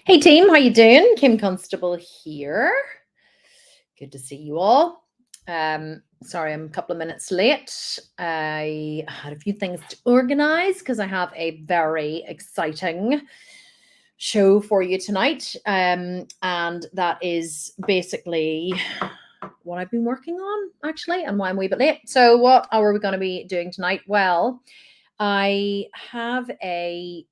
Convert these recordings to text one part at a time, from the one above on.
Hey team, how you doing? Kim Constable here. Good to see you all. Sorry, I'm a couple of minutes late. I had a few things to organize because I have a very exciting show for you tonight. And that is basically what I've been working on actually, and why I'm a wee bit late. So what are we going to be doing tonight? Well, I have a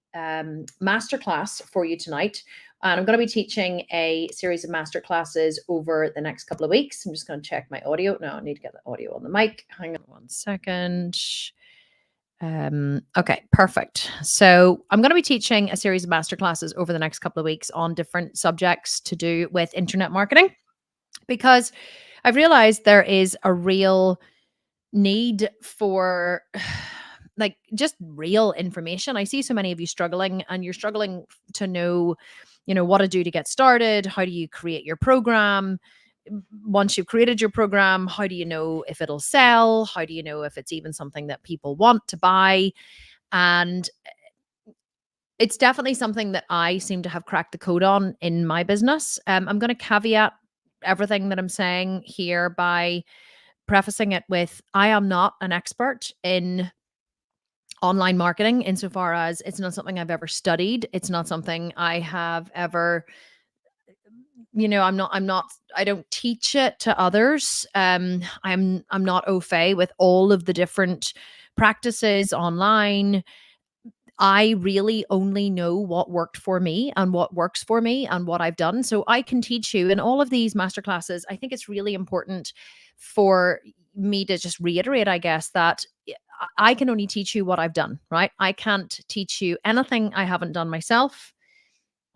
masterclass for you tonight. And I'm going to be teaching a series of masterclasses over the next couple of weeks. I'm just going to check my audio. No, I need to get the audio on the mic. Hang on one second. Okay, perfect. So I'm going to be teaching a series of masterclasses over the next couple of weeks on different subjects to do with internet marketing, because I've realized there is a real need for like just real information. I see so many of you struggling, and you're struggling to know, what to do to get started. How do you create your program? Once you've created your program, how do you know if it'll sell? How do you know if it's even something that people want to buy? And it's definitely something that I seem to have cracked the code on in my business. I'm going to caveat everything that I'm saying here by prefacing it with I am not an expert in online marketing, insofar as it's not something I've ever studied. It's not something I have ever, I don't teach it to others. I'm not au fait with all of the different practices online. I really only know what worked for me and what works for me and what I've done. So I can teach you in all of these masterclasses. I think it's really important for me to just reiterate, I guess, that I can only teach you what I've done, right? I can't teach you anything I haven't done myself.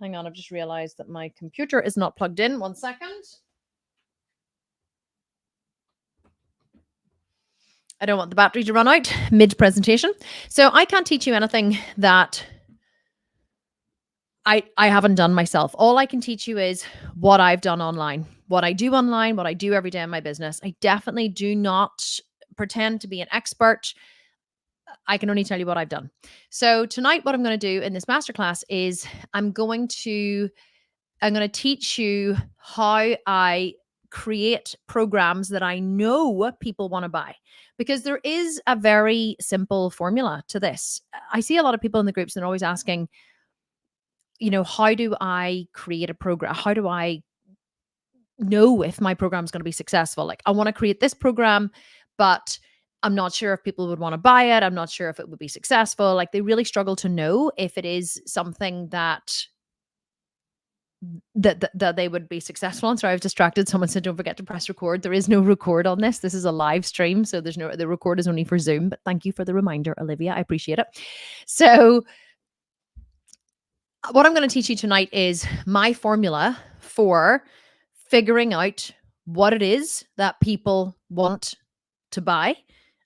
Hang on, I've just realized that my computer is not plugged in. 1 second. I don't want the battery to run out mid-presentation. So I can't teach you anything that I haven't done myself. All I can teach you is what I've done online, what I do online, what I do every day in my business. I definitely do not pretend to be an expert. I can only tell you what I've done. So tonight, what I'm going to do in this masterclass is I'm going to teach you how I create programs that I know people want to buy, because there is a very simple formula to this. I see a lot of people in the groups that are always asking, how do I create a program? How do I know if my program is going to be successful? Like, I want to create this program, but I'm not sure if people would want to buy it. I'm not sure if it would be successful. Like, they really struggle to know if it is something that they would be successful on. Sorry, I was distracted. Someone said, don't forget to press record. There is no record on this. This is a live stream. So the record is only for Zoom, but thank you for the reminder, Olivia. I appreciate it. So what I'm going to teach you tonight is my formula for figuring out what it is that people want to buy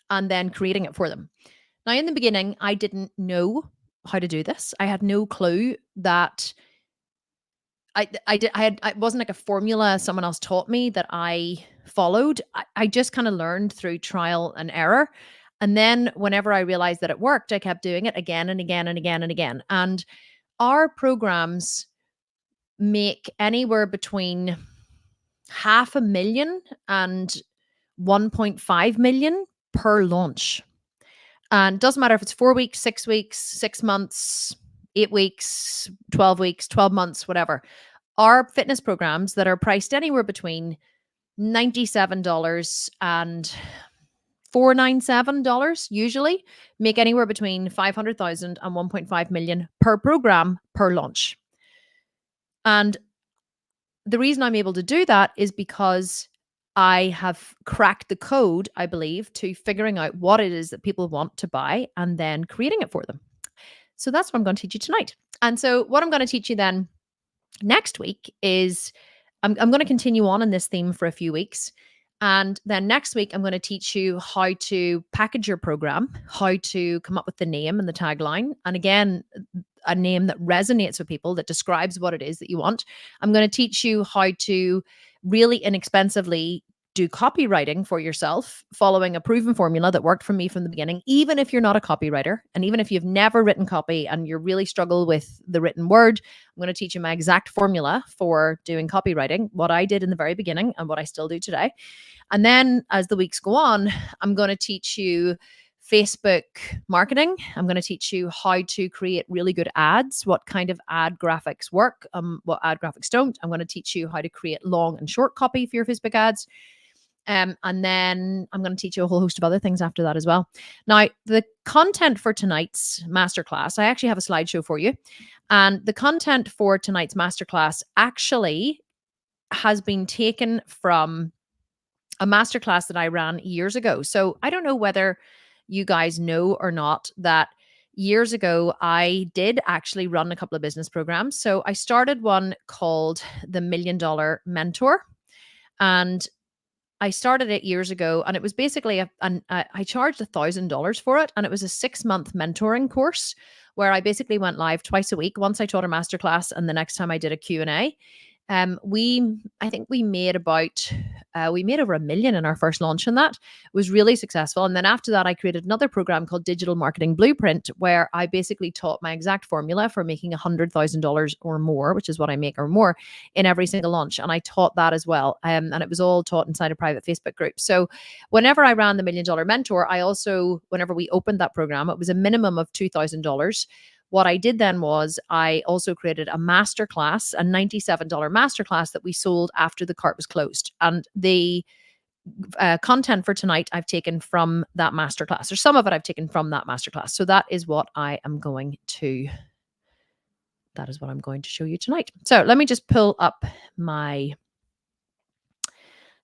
and then creating it for them. Now, in the beginning, I didn't know how to do this. I had no clue that it wasn't like a formula someone else taught me that I followed. I just kind of learned through trial and error. And then whenever I realized that it worked, I kept doing it again and again and again and again. And our programs make anywhere between 500,000 and 1.5 million per launch. And it doesn't matter if it's 4 weeks, 6 weeks, 6 months, 8 weeks, 12 weeks, 12 months, whatever. Our fitness programs that are priced anywhere between $97 and $497 usually make anywhere between 500,000 and 1.5 million per program per launch. And the reason I'm able to do that is because I have cracked the code, I believe, to figuring out what it is that people want to buy and then creating it for them. So that's what I'm going to teach you tonight. And so what I'm going to teach you then next week is I'm going to continue on in this theme for a few weeks. And then next week, I'm going to teach you how to package your program, how to come up with the name and the tagline. And again, a name that resonates with people, that describes what it is that you want. I'm going to teach you how to really inexpensively do copywriting for yourself following a proven formula that worked for me from the beginning, even if you're not a copywriter and even if you've never written copy and you really struggle with the written word, I'm going to teach you my exact formula for doing copywriting, what I did in the very beginning and what I still do today. And then as the weeks go on, I'm going to teach you Facebook marketing. I'm going to teach you how to create really good ads, what kind of ad graphics work, what ad graphics don't. I'm going to teach you how to create long and short copy for your Facebook ads. And then I'm going to teach you a whole host of other things after that as well. Now, the content for tonight's masterclass, I actually have a slideshow for you. And the content for tonight's masterclass actually has been taken from a masterclass that I ran years ago. So I don't know whether you guys know or not that years ago, I did actually run a couple of business programs. So I started one called the $1 Million Mentor. And I started it years ago, and it was basically I charged $1,000 for it, and it was a 6-month mentoring course where I basically went live twice a week. Once I taught a masterclass, and the next time I did a Q&A. I think we made over $1 million in our first launch, and that it was really successful. And then after that, I created another program called Digital Marketing Blueprint, where I basically taught my exact formula for making $100,000 or more, which is what I make or more in every single launch. And I taught that as well. And it was all taught inside a private Facebook group. So whenever I ran the $1 Million Mentor, whenever we opened that program, it was a minimum of $2,000. What I did then was I also created a masterclass, a $97 masterclass that we sold after the cart was closed. And the content for tonight I've taken from that masterclass, or some of it I've taken from that masterclass. So that is what I'm going to show you tonight. So let me just pull up my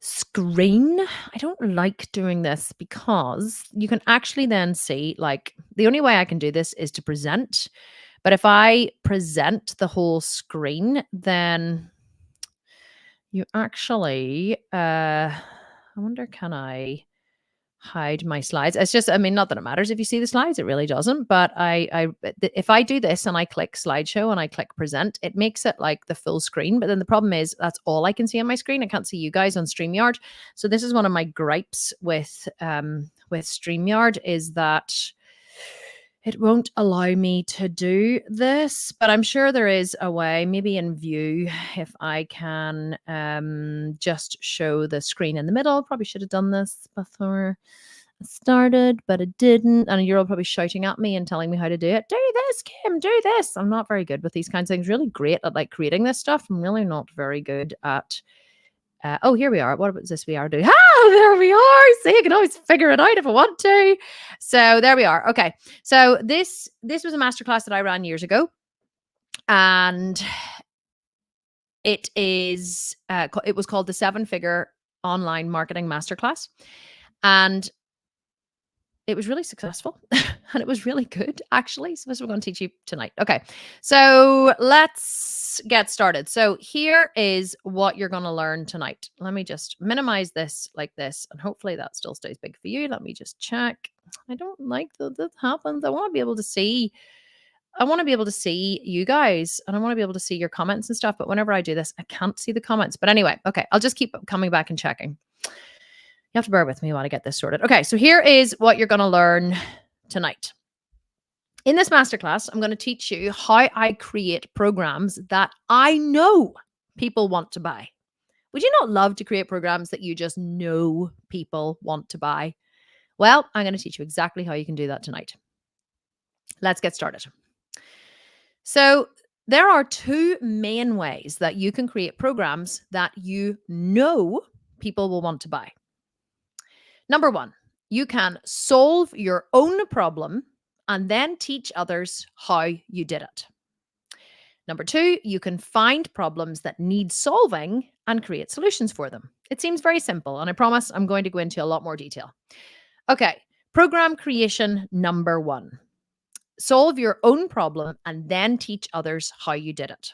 screen. I don't like doing this because you can actually then see, like, the only way I can do this is to present. But if I present the whole screen, then you actually, I wonder, can I hide my slides? It's just, not that it matters if you see the slides, it really doesn't. But if I do this and I click slideshow and I click present, it makes it like the full screen. But then the problem is that's all I can see on my screen. I can't see you guys on StreamYard. So this is one of my gripes with StreamYard, is that it won't allow me to do this, but I'm sure there is a way, maybe in view, if I can just show the screen in the middle. Probably should have done this before I started, but it didn't. And you're all probably shouting at me and telling me how to do it. Do this, Kim, do this. I'm not very good with these kinds of things. Really great at like creating this stuff. I'm really not very good at here we are. What was this we are doing? There we are. See, I can always figure it out if I want to. So there we are. Okay. So this was a masterclass that I ran years ago. And it was called the 7-Figure Online Marketing Masterclass. And it was really successful and it was really good, actually. So this is what we're going to teach you tonight. Okay. So let's get started. So here is what you're going to learn tonight. Let me just minimize this like this, and hopefully that still stays big for you. Let me just check. I don't like that this happens. I want to be able to see you guys, and I want to be able to see your comments and stuff. But whenever I do this, I can't see the comments. But anyway, okay, I'll just keep coming back and checking. You have to bear with me while I get this sorted. Okay, so here is what you're going to learn tonight. In this masterclass, I'm going to teach you how I create programs that I know people want to buy. Would you not love to create programs that you just know people want to buy? Well, I'm going to teach you exactly how you can do that tonight. Let's get started. So there are 2 main ways that you can create programs that you know people will want to buy. Number 1, you can solve your own problem and then teach others how you did it. Number 2, you can find problems that need solving and create solutions for them. It seems very simple, and I promise I'm going to go into a lot more detail. Okay, program creation number 1. Solve your own problem and then teach others how you did it.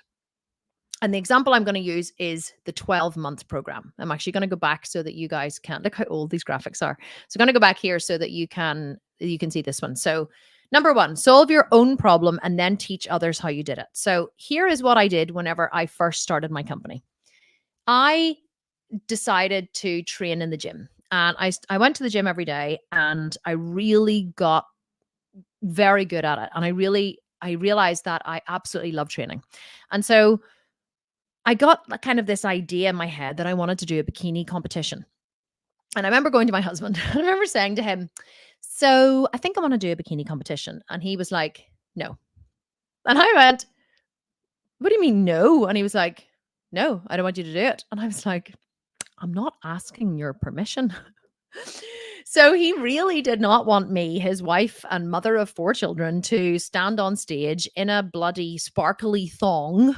And the example I'm going to use is the 12-month program. I'm actually going to go back so that you guys can look how old these graphics are. So I'm going to go back here so that you can see this one. So number 1, solve your own problem and then teach others how you did it. So here is what I did whenever I first started my company. I decided to train in the gym. And I went to the gym every day, and I really got very good at it. And I realized that I absolutely love training. And so I got kind of this idea in my head that I wanted to do a bikini competition. And I remember going to my husband, and I remember saying to him, "So I think I want to do a bikini competition." And he was like, "No." And I went, "What do you mean, no?" And he was like, "No, I don't want you to do it." And I was like, "I'm not asking your permission." So he really did not want me, his wife and mother of 4 children, to stand on stage in a bloody sparkly thong,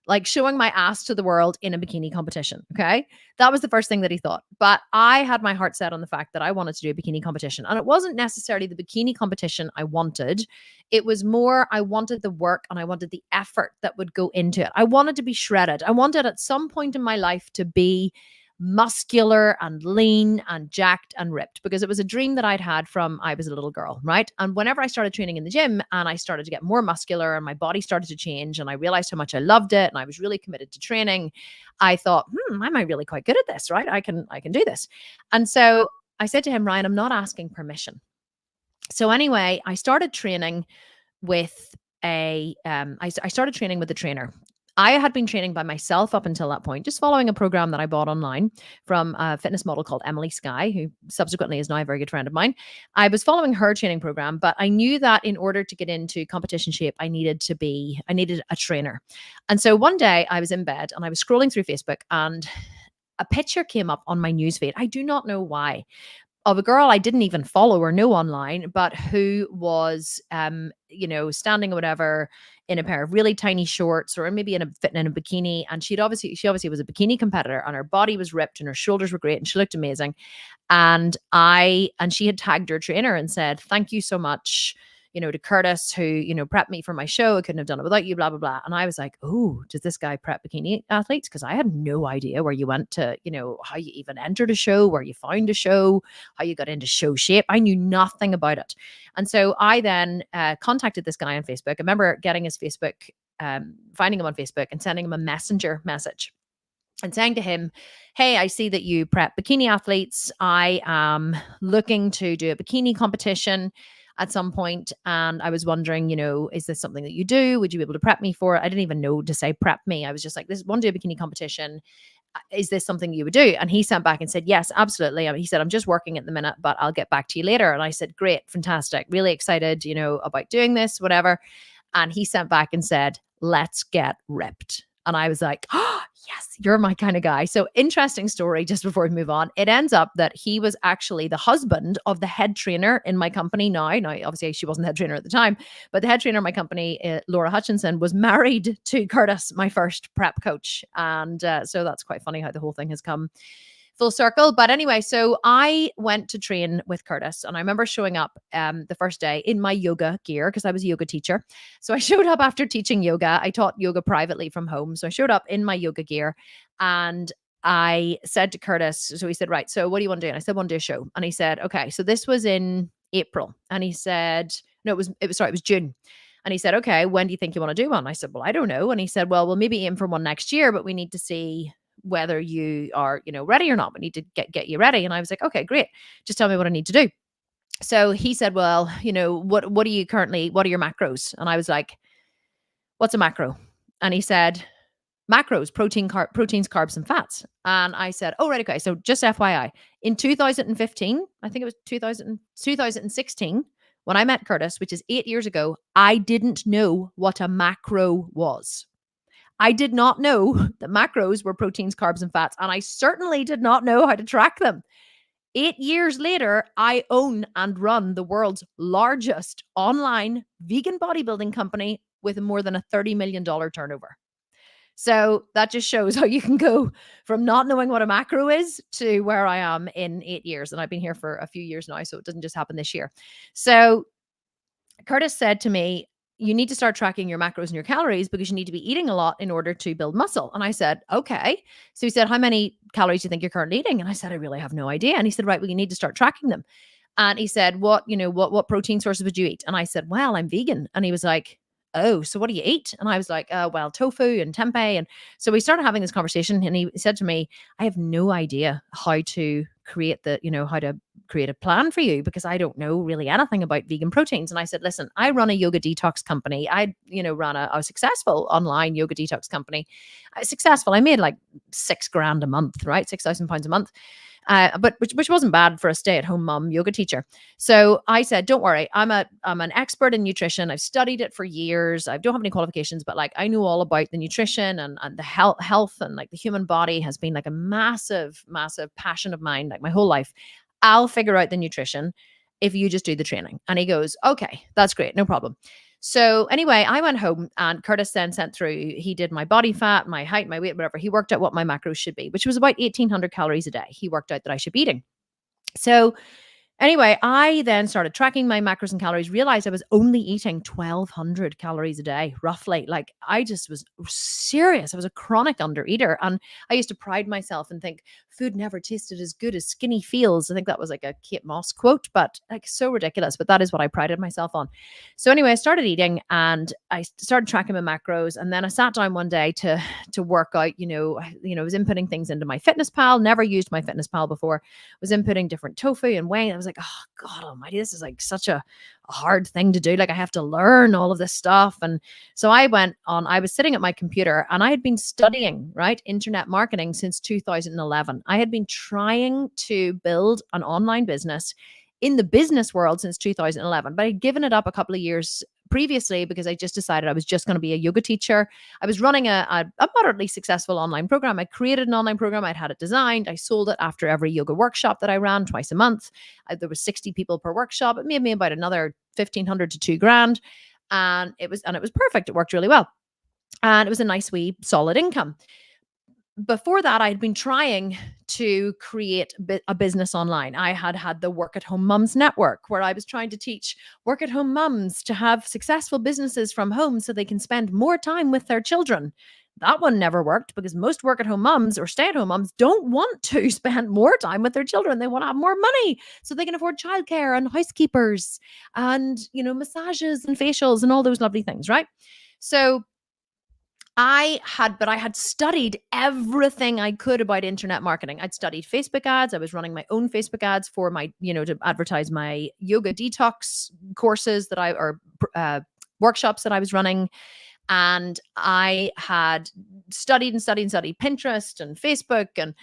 like showing my ass to the world in a bikini competition. Okay. That was the first thing that he thought. But I had my heart set on the fact that I wanted to do a bikini competition. And it wasn't necessarily the bikini competition I wanted. It was more, I wanted the work and I wanted the effort that would go into it. I wanted to be shredded. I wanted at some point in my life to be muscular and lean and jacked and ripped, because it was a dream that I'd had from I was a little girl, right? And whenever I started training in the gym and I started to get more muscular and my body started to change and I realized how much I loved it and I was really committed to training, I thought, I might really quite good at this, right? I can do this. And so I said to him, "Ryan, I'm not asking permission." So anyway, I started training with I started training with a trainer. I had been training by myself up until that point, just following a program that I bought online from a fitness model called Emily Sky, who subsequently is now a very good friend of mine. I was following her training program, but I knew that in order to get into competition shape, I needed a trainer. And so one day I was in bed and I was scrolling through Facebook, and a picture came up on my newsfeed. I do not know why, of a girl I didn't even follow or know online, but who was, standing or whatever in a pair of really tiny shorts, or maybe fitting in a bikini. And she obviously was a bikini competitor, and her body was ripped and her shoulders were great and she looked amazing. And she had tagged her trainer and said, "Thank you so much, to Curtis, who, prepped me for my show. I couldn't have done it without you, blah, blah, blah." And I was like, "Oh, does this guy prep bikini athletes?" Because I had no idea where you went to, how you even entered a show, where you found a show, how you got into show shape. I knew nothing about it. And so I then contacted this guy on Facebook. I remember getting his Facebook, finding him on Facebook and sending him a messenger message and saying to him, "Hey, I see that you prep bikini athletes. I am looking to do a bikini competition at some point, and I was wondering, is this something that you do? Would you be able to prep me for it?" I didn't even know to say prep me. I was just like, "This one day bikini competition. Is this something you would do?" And he sent back and said, "Yes, absolutely." He said, "I'm just working at the minute, but I'll get back to you later." And I said, "Great, fantastic. Really excited, about doing this, whatever." And he sent back and said, "Let's get ripped." And I was like, "Oh, yes, you're my kind of guy." So interesting story just before we move on. It ends up that he was actually the husband of the head trainer in my company now. Now, obviously, she wasn't the head trainer at the time, but the head trainer in my company, Laura Hutchinson, was married to Curtis, my first prep coach. And so that's quite funny how the whole thing has come full circle. But anyway, so I went to train with Curtis, and I remember showing up the first day in my yoga gear, because I was a yoga teacher. So I showed up after teaching yoga. I taught yoga privately from home. So I showed up in my yoga gear, and I said to Curtis, so he said, "Right, so what do you want to do?" And I said, "I want to do a show." And he said, "Okay." So this was in April. And he said, no, it was June. And he said, "Okay, when do you think you want to do one?" I said, "Well, I don't know." And he said, "Well, we'll maybe aim for one next year, but we need to see whether you are, ready or not. We need to get you ready." And I was like, "Okay, great. Just tell me what I need to do." So he said, "Well, what are your macros?" And I was like, "What's a macro?" And he said, "Macros, proteins, carbs, and fats." And I said, "Oh, right. Okay. So just FYI, in 2015, I think it was 2016, when I met Curtis, which is 8 years ago, I didn't know what a macro was. I did not know that macros were proteins, carbs, and fats, and I certainly did not know how to track them. 8 years later, I own and run the world's largest online vegan bodybuilding company with more than a $30 million turnover. So that just shows how you can go from not knowing what a macro is to where I am in 8 years. And I've been here for a few years now, so it doesn't just happen this year. So Curtis said to me, "You need to start tracking your macros and your calories, because you need to be eating a lot in order to build muscle." And I said, "Okay." So he said, "How many calories do you think you're currently eating?" And I said, "I really have no idea." And he said, "Right, well, you need to start tracking them." And he said, "What protein sources would you eat?" And I said, "Well, I'm vegan." And he was like, "Oh, so what do you eat?" And I was like, well, tofu and tempeh." And so we started having this conversation, and he said to me, "I have no idea how to create how to create a plan for you, because I don't know really anything about vegan proteins." And I said, "Listen, I run a yoga detox company. Ran a successful online yoga detox company. I was successful. I made like 6 grand a month, right? £6,000 a month. But which wasn't bad for a stay-at-home mom yoga teacher. So I said, "Don't worry, I'm an expert in nutrition. I've studied it for years. I don't have any qualifications, but like I know all about the nutrition and the health, and like the human body has been like a massive, massive passion of mine, like my whole life. I'll figure out the nutrition if you just do the training." And he goes, "Okay, that's great, no problem." So anyway, I went home, and Curtis then sent through, he did my body fat, my height, my weight, whatever. He worked out what my macros should be, which was about 1,800 calories a day. He worked out that I should be eating. So anyway, I then started tracking my macros and calories, realized I was only eating 1,200 calories a day, roughly. Like I just was serious. I was a chronic undereater. And I used to pride myself and think food never tasted as good as skinny feels. I think that was like a Kate Moss quote, but like so ridiculous. But that is what I prided myself on. So anyway, I started eating, and I started tracking my macros. And then I sat down one day to work out, I was inputting things into my Fitness Pal, never used my Fitness Pal before, was inputting different tofu and weighing. I was like, "Oh God almighty, this is like such a hard thing to do. Like I have to learn all of this stuff." And so I was sitting at my computer, and I had been studying, right, internet marketing since 2011. I had been trying to build an online business in the business world since 2011, but I'd given it up a couple of years previously because I just decided I was just going to be a yoga teacher. I was running a moderately successful online program. I created an online program. I'd had it designed. I sold it after every yoga workshop that I ran twice a month. There was 60 people per workshop. It made me about another 1,500 to 2 grand. And it was perfect. It worked really well. And it was a nice wee solid income. Before that, I had been trying to create a business online. I had the Work at Home Mums Network, where I was trying to teach work at home mums to have successful businesses from home so they can spend more time with their children. That one never worked because most work at home mums or stay at home mums don't want to spend more time with their children. They want to have more money so they can afford childcare and housekeepers and, massages and facials and all those lovely things, right? So I had studied everything I could about internet marketing. I'd studied Facebook ads. I was running my own Facebook ads for my, to advertise my yoga detox courses or workshops that I was running. And I had studied and studied and studied Pinterest and Facebook and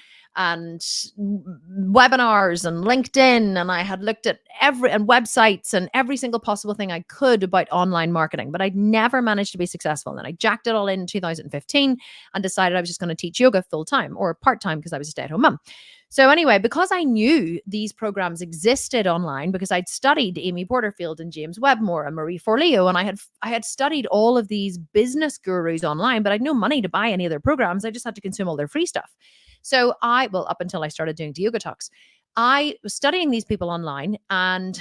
webinars and LinkedIn, and I had looked at websites and every single possible thing I could about online marketing, but I'd never managed to be successful. And I jacked it all in 2015 and decided I was just going to teach yoga full time or part time because I was a stay-at-home mom. So anyway, because I knew these programs existed online, because I'd studied Amy Porterfield and James Webmore and Marie Forleo, and I had studied all of these business gurus online, but I had no money to buy any of their programs. I just had to consume all their free stuff. So up until I started doing yoga talks, I was studying these people online, and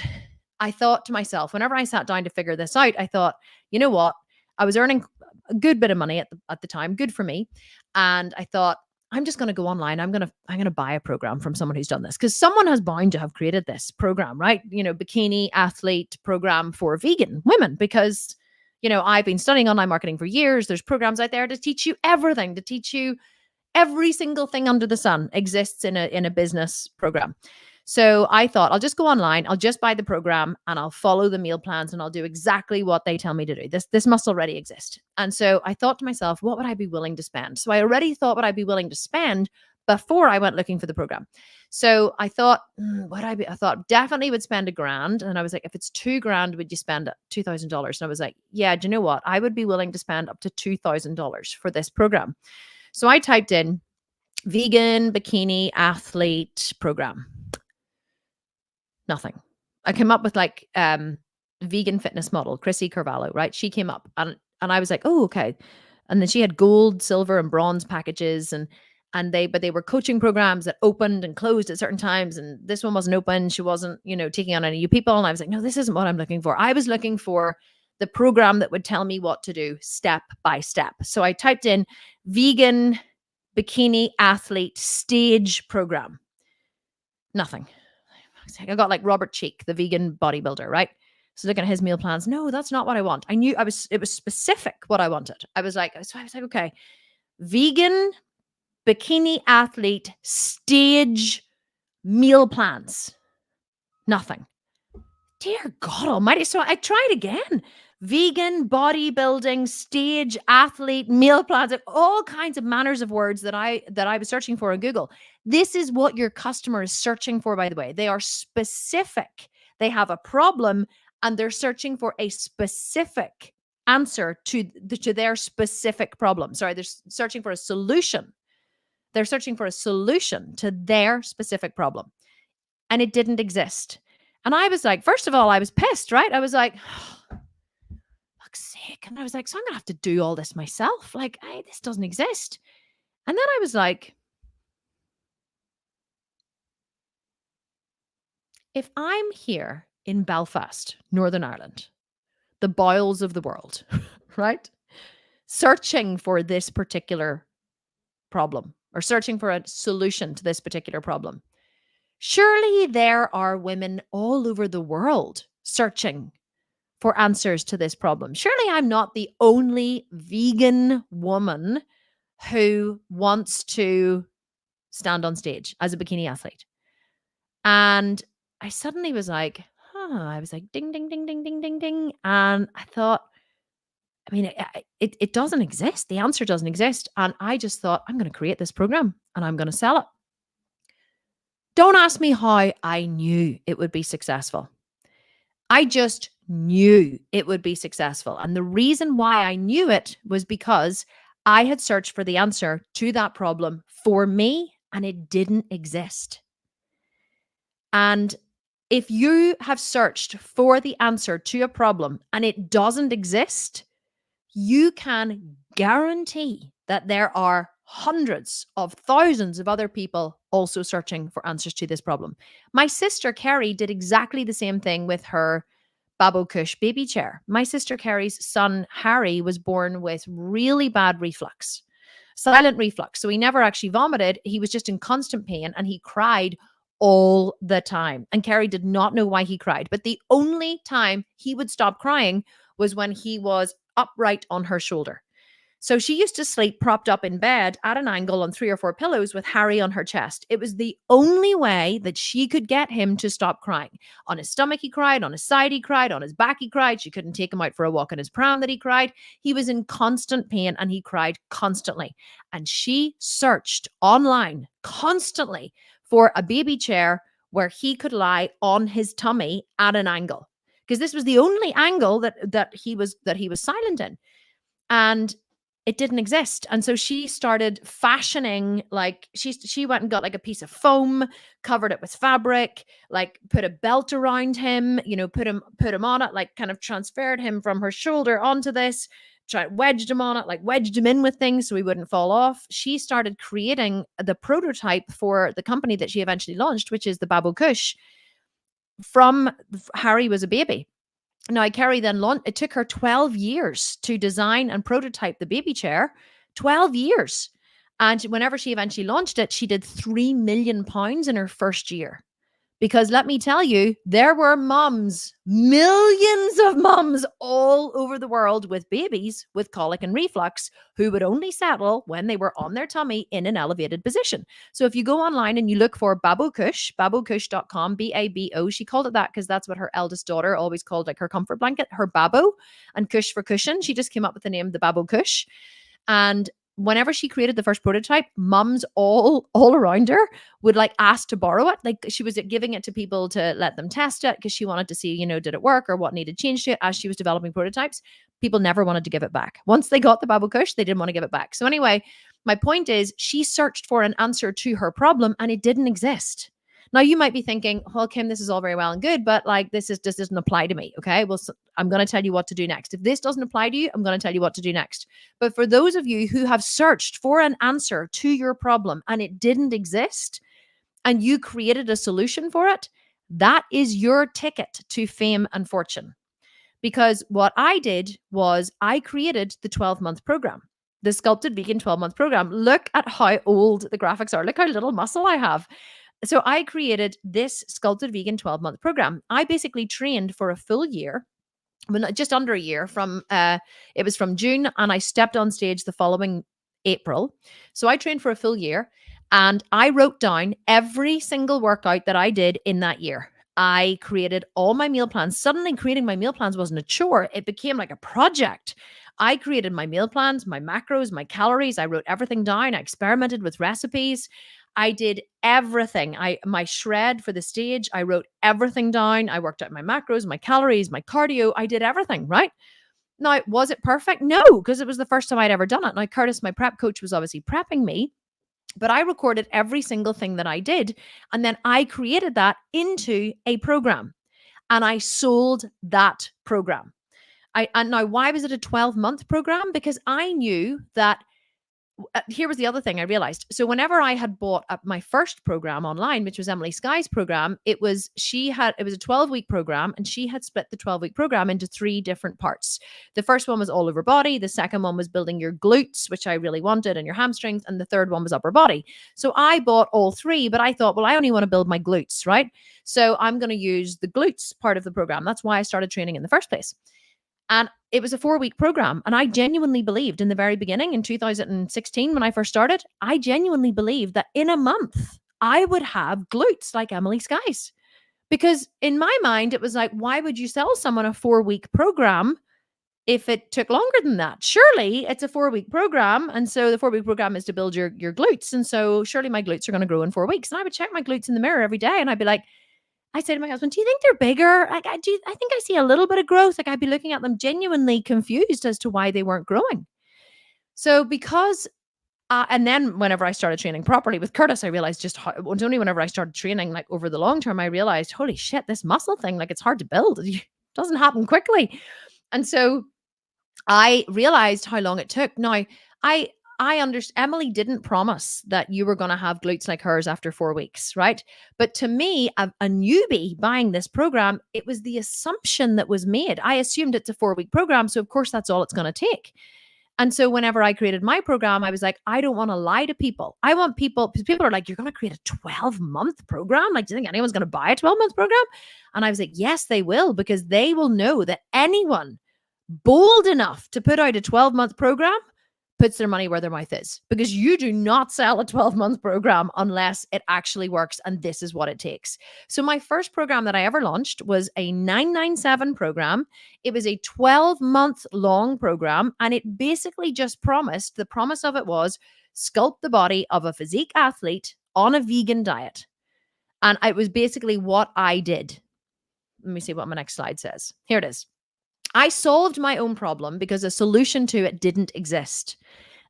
I thought to myself, whenever I sat down to figure this out, I thought, you know what? I was earning a good bit of money at the time, good for me. And I thought, I'm just going to go online. I'm going to buy a program from someone who's done this, because someone has bound to have created this program, right? Bikini athlete program for vegan women, because, I've been studying online marketing for years. There's programs out there to teach you everything, to teach you every single thing under the sun exists in a business program. So I thought, I'll just go online, I'll just buy the program, and I'll follow the meal plans, and I'll do exactly what they tell me to do. This must already exist. And so I thought to myself, what would I be willing to spend? So I already thought what I'd be willing to spend before I went looking for the program. So I thought, I thought definitely would spend £1,000. And I was like, if it's £2,000, would you spend $2,000? And I was like, yeah, do you know what? I would be willing to spend up to $2,000 for this program. So I typed in vegan bikini athlete program. Nothing. I came up with like vegan fitness model, Chrissy Carvalho, right? She came up, and I was like, oh, okay. And then she had gold, silver, and bronze packages, but they were coaching programs that opened and closed at certain times. And this one wasn't open. She wasn't, taking on any new people. And I was like, no, this isn't what I'm looking for. I was looking for the program that would tell me what to do step by step. So I typed in vegan bikini athlete stage program. Nothing. I got like Robert Cheek, the vegan bodybuilder, right? So looking at his meal plans, no, that's not what I want. I knew it was specific what I wanted. So I was like, okay, vegan, bikini athlete, stage meal plans. Nothing. Dear God almighty. So I tried again. Vegan, bodybuilding, stage, athlete, meal plans, all kinds of manners of words that I was searching for on Google. This is what your customer is searching for, by the way. They are specific. They have a problem and they're searching for a specific answer to their specific problem. Sorry, they're searching for a solution. They're searching for a solution to their specific problem. And it didn't exist. And I was like, first of all, I was pissed, right? I was like, oh, fuck's sake. And I was like, so I'm going to have to do all this myself. Like, this doesn't exist. And then I was like, if I'm here in Belfast, Northern Ireland, the bowels of the world, right? Searching for this particular problem or searching for a solution to this particular problem. Surely there are women all over the world searching for answers to this problem. Surely I'm not the only vegan woman who wants to stand on stage as a bikini athlete. And I suddenly was like, I was like, ding, ding, ding, ding, ding, ding, ding. And I thought, I mean, it doesn't exist. The answer doesn't exist. And I just thought, I'm going to create this program and I'm going to sell it. Don't ask me how I knew it would be successful. I just knew it would be successful. And the reason why I knew it was because I had searched for the answer to that problem for me and it didn't exist. And if you have searched for the answer to a problem and it doesn't exist, you can guarantee that there are hundreds of thousands of other people also searching for answers to this problem. My sister Kerry did exactly the same thing with her Babo Kush baby chair. My sister Kerry's son Harry was born with really bad reflux, silent reflux. So he never actually vomited. He was just in constant pain and he cried all the time. And Kerry did not know why he cried. But the only time he would stop crying was when he was upright on her shoulder. So she used to sleep propped up in bed at an angle on 3 or 4 pillows with Harry on her chest. It was the only way that she could get him to stop crying. On his stomach, he cried. On his side, he cried. On his back, he cried. She couldn't take him out for a walk in his pram that he cried. He was in constant pain and he cried constantly. And she searched online constantly for a baby chair where he could lie on his tummy at an angle. Because this was the only angle that he was silent in. And it didn't exist. And so she started fashioning, like she went and got like a piece of foam, covered it with fabric, like put a belt around him, put him on it, like kind of transferred him from her shoulder onto this, wedged him on it, like wedged him in with things so he wouldn't fall off. She started creating the prototype for the company that she eventually launched, which is the Babo Kush, from Harry was a baby. Now, Kerry then it took her 12 years to design and prototype the baby chair. 12 years. And whenever she eventually launched it, she did £3 million in her first year. Because let me tell you, there were mums, millions of mums all over the world with babies with colic and reflux who would only settle when they were on their tummy in an elevated position. So if you go online and you look for Babo Kush, babokush.com, B-A-B-O, she called it that because that's what her eldest daughter always called like her comfort blanket, her Babo, and Kush for cushion. She just came up with the name the Babo Kush. And whenever she created the first prototype, mums all around her would like ask to borrow it. Like she was giving it to people to let them test it because she wanted to see, did it work or what needed change to it as she was developing prototypes. People never wanted to give it back. Once they got the Babo Kush, they didn't want to give it back. So anyway, my point is she searched for an answer to her problem and it didn't exist. Now you might be thinking, well, Kim, this is all very well and good, but like this doesn't apply to me. Okay. Well, so I'm going to tell you what to do next. If this doesn't apply to you, I'm going to tell you what to do next. But for those of you who have searched for an answer to your problem and it didn't exist and you created a solution for it, that is your ticket to fame and fortune. Because what I did was I created the 12-month program, the Sculpted Vegan 12-month program. Look at how old the graphics are. Look how little muscle I have. So I created this Sculpted Vegan 12-month program. I basically trained for a full year, well, just under a year, from it was from June, and I stepped on stage the following April. So I trained for a full year, and I wrote down every single workout that I did in that year. I created all my meal plans. Suddenly, creating my meal plans wasn't a chore, it became like a project. I created my meal plans, my macros, my calories. I wrote everything down. I experimented with recipes. I did everything. My shred for the stage, I wrote everything down. I worked out my macros, my calories, my cardio. I did everything, right? Now, was it perfect? No, because it was the first time I'd ever done it. Now, Curtis, my prep coach, was obviously prepping me, but I recorded every single thing that I did. And then I created that into a program, and I sold that program. And now, why was it a 12-month program? Because I knew that here was the other thing I realized. So whenever I had bought up my first program online, which was Emily Sky's program, it was a 12-week program, and she had split the 12-week program into 3 different parts. The first one was all over body. The second one was building your glutes, which I really wanted, and your hamstrings. And the third one was upper body. So I bought all 3, but I thought, well, I only want to build my glutes, right? So I'm going to use the glutes part of the program. That's why I started training in the first place. And it was a 4-week program. And I genuinely believed in the very beginning, in 2016, when I first started, I genuinely believed that in a month, I would have glutes like Emily Skies. Because in my mind, it was like, why would you sell someone a 4-week program if it took longer than that? Surely it's a 4-week program. And so the 4-week program is to build your glutes. And so surely my glutes are going to grow in 4 weeks. And I would check my glutes in the mirror every day, and I'd be like, I say to my husband, do you think they're bigger? Like, I think I see a little bit of growth. Like, I'd be looking at them genuinely confused as to why they weren't growing. So and then whenever I started training properly with Curtis, I realized just how, it was only whenever I started training, like over the long term, I realized, holy shit, this muscle thing, like it's hard to build. It doesn't happen quickly. And so I realized how long it took. Now, I understand Emily didn't promise that you were going to have glutes like hers after 4 weeks, right? But to me, a newbie buying this program, it was the assumption that was made. I assumed it's a 4-week program, so of course that's all it's going to take. And so whenever I created my program, I was like, I don't want to lie to people. I want people, because people are like, you're going to create a 12-month program? Like, do you think anyone's going to buy a 12-month program? And I was like, yes, they will, because they will know that anyone bold enough to put out a 12-month program puts their money where their mouth is, because you do not sell a 12-month program unless it actually works, and this is what it takes. So my first program that I ever launched was a 997 program. It was a 12-month long program, and it basically just promised, the promise of it was sculpt the body of a physique athlete on a vegan diet. And it was basically what I did. Let me see what my next slide says. Here it is. I solved my own problem because a solution to it didn't exist.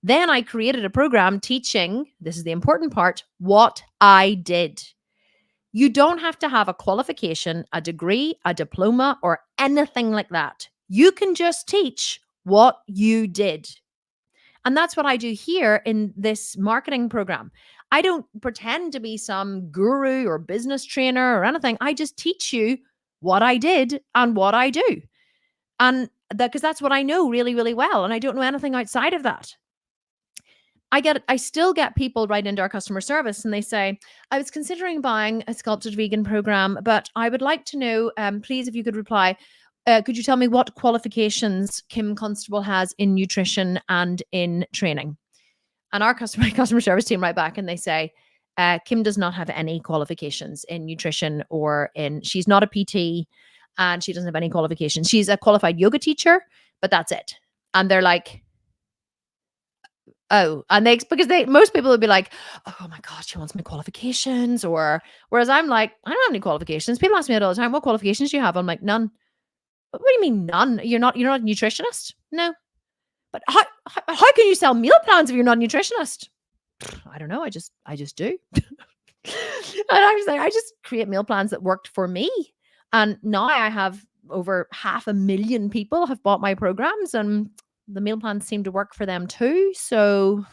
Then I created a program teaching, this is the important part, what I did. You don't have to have a qualification, a degree, a diploma, or anything like that. You can just teach what you did. And that's what I do here in this marketing program. I don't pretend to be some guru or business trainer or anything. I just teach you what I did and what I do. And because that's what I know really, really well. And I don't know anything outside of that. I still get people right into our customer service, and they say, I was considering buying a Sculpted Vegan program, but I would like to know, please, if you could reply, could you tell me what qualifications Kim Constable has in nutrition and in training? And our customer service team right back, and they say, Kim does not have any qualifications in nutrition or she's not a PT, and she doesn't have any qualifications. She's a qualified yoga teacher, but that's it. And they're like, oh, and most people would be like, oh my God, she wants my qualifications. Whereas I'm like, I don't have any qualifications. People ask me that all the time, what qualifications do you have? I'm like, none. What do you mean none? You're not a nutritionist? No. But how can you sell meal plans if you're not a nutritionist? I don't know. I just do. And I was like, I just create meal plans that worked for me. And now I have over 500,000 people have bought my programs, and the meal plans seem to work for them too. So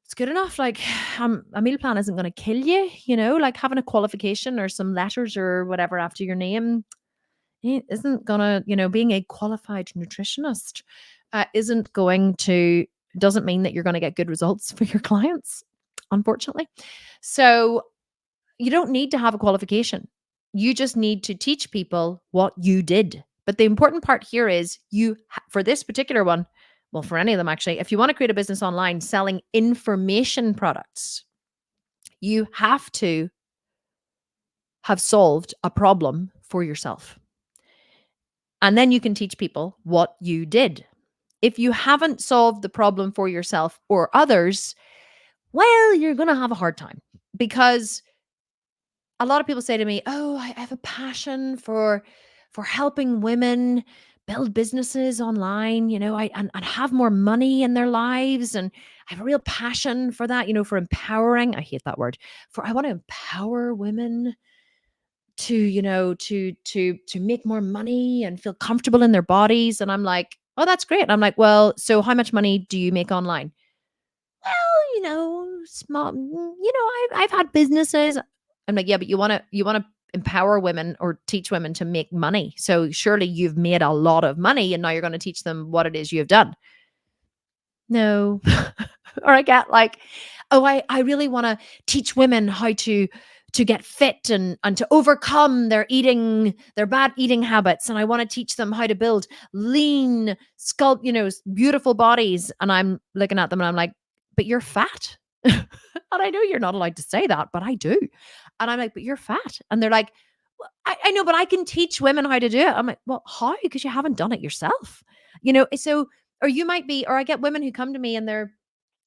it's good enough. Like, a meal plan isn't going to kill you, like having a qualification or some letters or whatever after your name isn't going to, being a qualified nutritionist doesn't mean that you're going to get good results for your clients, unfortunately. So You don't need to have a qualification. You just need to teach people what you did. But the important part here is for this particular one, well, for any of them actually, if you want to create a business online selling information products, you have to have solved a problem for yourself. And then you can teach people what you did. If you haven't solved the problem for yourself or others, well, you're going to have a hard time, because a lot of people say to me, "Oh, I have a passion for helping women build businesses online, and have more money in their lives, and I have a real passion for that, for empowering." I hate that word. I want to empower women to, to make more money and feel comfortable in their bodies. And I'm like, "Oh, that's great." And I'm like, "Well, so how much money do you make online?" "Well, small, I've had businesses." I'm like, "Yeah, but you wanna empower women or teach women to make money. So surely you've made a lot of money and now you're gonna teach them what it is you've done." No. Or I get like, "Oh, I really wanna teach women how to get fit and to overcome their bad eating habits, and I wanna teach them how to build lean, beautiful bodies." And I'm looking at them and I'm like, "But you're fat." And I know you're not allowed to say that, but I do. And I'm like, "But you're fat." And they're like, "Well, I know, but I can teach women how to do it." I'm like, "Well, how? Because you haven't done it yourself." So, or you might be, or I get women who come to me and they're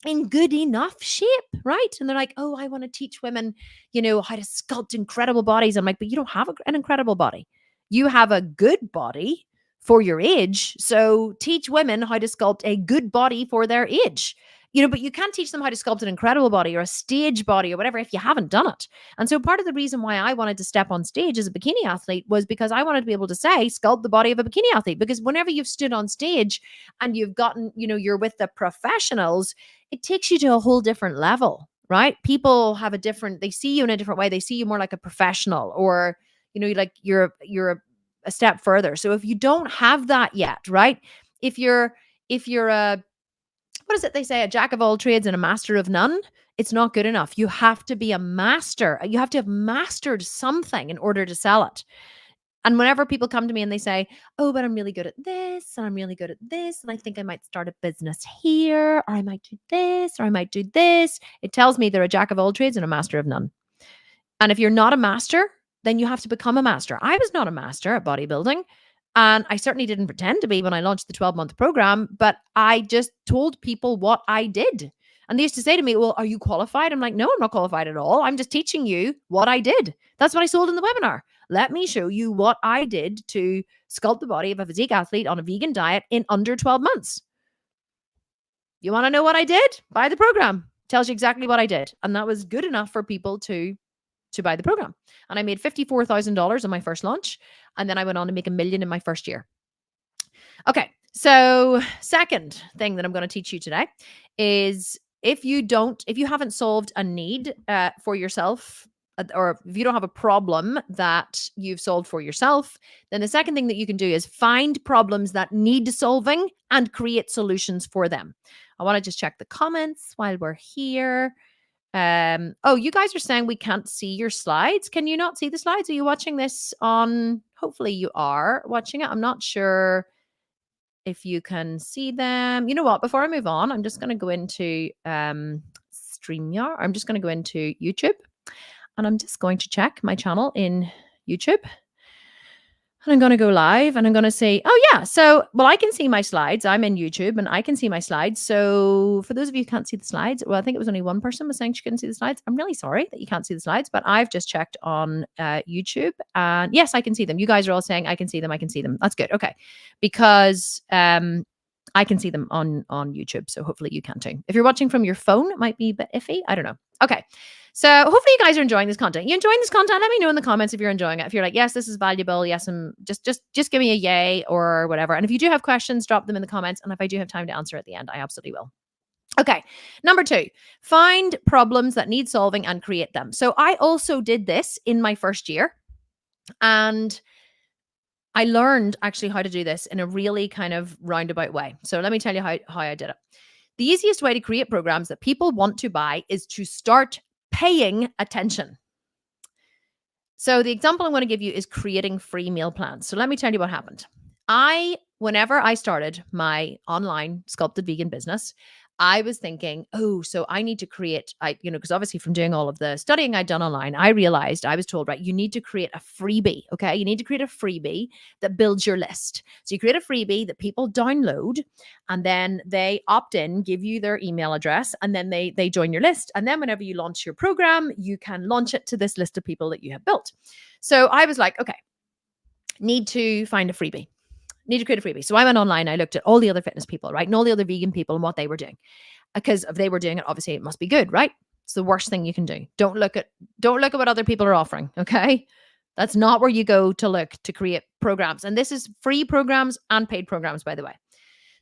in good enough shape, right? And they're like, "Oh, I want to teach women, how to sculpt incredible bodies." I'm like, "But you don't have an incredible body. You have a good body for your age. So teach women how to sculpt a good body for their age." But you can't teach them how to sculpt an incredible body or a stage body or whatever if you haven't done it. And so part of the reason why I wanted to step on stage as a bikini athlete was because I wanted to be able to say, sculpt the body of a bikini athlete. Because whenever you've stood on stage and you've gotten, you're with the professionals, it takes you to a whole different level, right? People have they see you in a different way. They see you more like a professional, or, like you're a step further. So if you don't have that yet, right? If you're a, what is it they say, a jack of all trades and a master of none, it's not good enough. You have to be a master. You have to have mastered something in order to sell it. And whenever people come to me and they say, "Oh, but I'm really good at this, and I'm really good at this, and I think I might start a business here, or I might do this, or I might do this," it tells me they're a jack of all trades and a master of none. And if you're not a master, then you have to become a master. I was not a master at bodybuilding. And I certainly didn't pretend to be when I launched the 12-month program, but I just told people what I did. And they used to say to me, "Well, are you qualified?" I'm like, "No, I'm not qualified at all. I'm just teaching you what I did." That's what I sold in the webinar. "Let me show you what I did to sculpt the body of a physique athlete on a vegan diet in under 12 months. You want to know what I did? Buy the program." Tells you exactly what I did. And that was good enough for people to buy the program. And I made $54,000 in my first launch. And then I went on to make $1 million in my first year. Okay. So, second thing that I'm going to teach you today is, if you haven't solved a need for yourself, or if you don't have a problem that you've solved for yourself, then the second thing that you can do is find problems that need solving and create solutions for them. I want to just check the comments while we're here. Oh, you guys are saying we can't see your slides. Can you not see the slides? Are you watching this on, hopefully you are watching it. I'm not sure if you can see them. You know what? Before I move on, I'm just going to go into StreamYard. I'm just going to go into YouTube, and I'm just going to check my channel in YouTube. And I'm going to go live, and I'm going to say, "Oh yeah, so, well, I can see my slides. I'm in YouTube and I can see my slides." So for those of you who can't see the slides, well, I think it was only one person was saying she couldn't see the slides. I'm really sorry that you can't see the slides, but I've just checked on YouTube, and yes, I can see them. You guys are all saying I can see them. I can see them. That's good. Okay. Because I can see them on YouTube. So hopefully you can too. If you're watching from your phone, it might be a bit iffy. I don't know. Okay. So hopefully you guys are enjoying this content. You enjoying this content? Let me know in the comments if you're enjoying it. If you're like, "Yes, this is valuable. Yes, I'm just give me a yay or whatever." And if you do have questions, drop them in the comments. And if I do have time to answer at the end, I absolutely will. Okay. Number 2, find problems that need solving and create them. So I also did this in my first year, and I learned actually how to do this in a really kind of roundabout way. So let me tell you how I did it. The easiest way to create programs that people want to buy is to start paying attention. So the example I'm going to give you is creating free meal plans. So let me tell you what happened. Whenever I started my online sculpted vegan business, I was thinking, oh, so I need to create, because obviously from doing all of the studying I'd done online, I realized I was told, right, you need to create a freebie. Okay. You need to create a freebie that builds your list. So you create a freebie that people download and then they opt in, give you their email address, and then they join your list. And then whenever you launch your program, you can launch it to this list of people that you have built. So I was like, okay, need to find a freebie. Need to create a freebie. So I went online, I looked at all the other fitness people, right? And all the other vegan people and what they were doing. Because if they were doing it, obviously it must be good, right? It's the worst thing you can do. Don't look at what other people are offering. Okay. That's not where you go to look to create programs. And this is free programs and paid programs, by the way.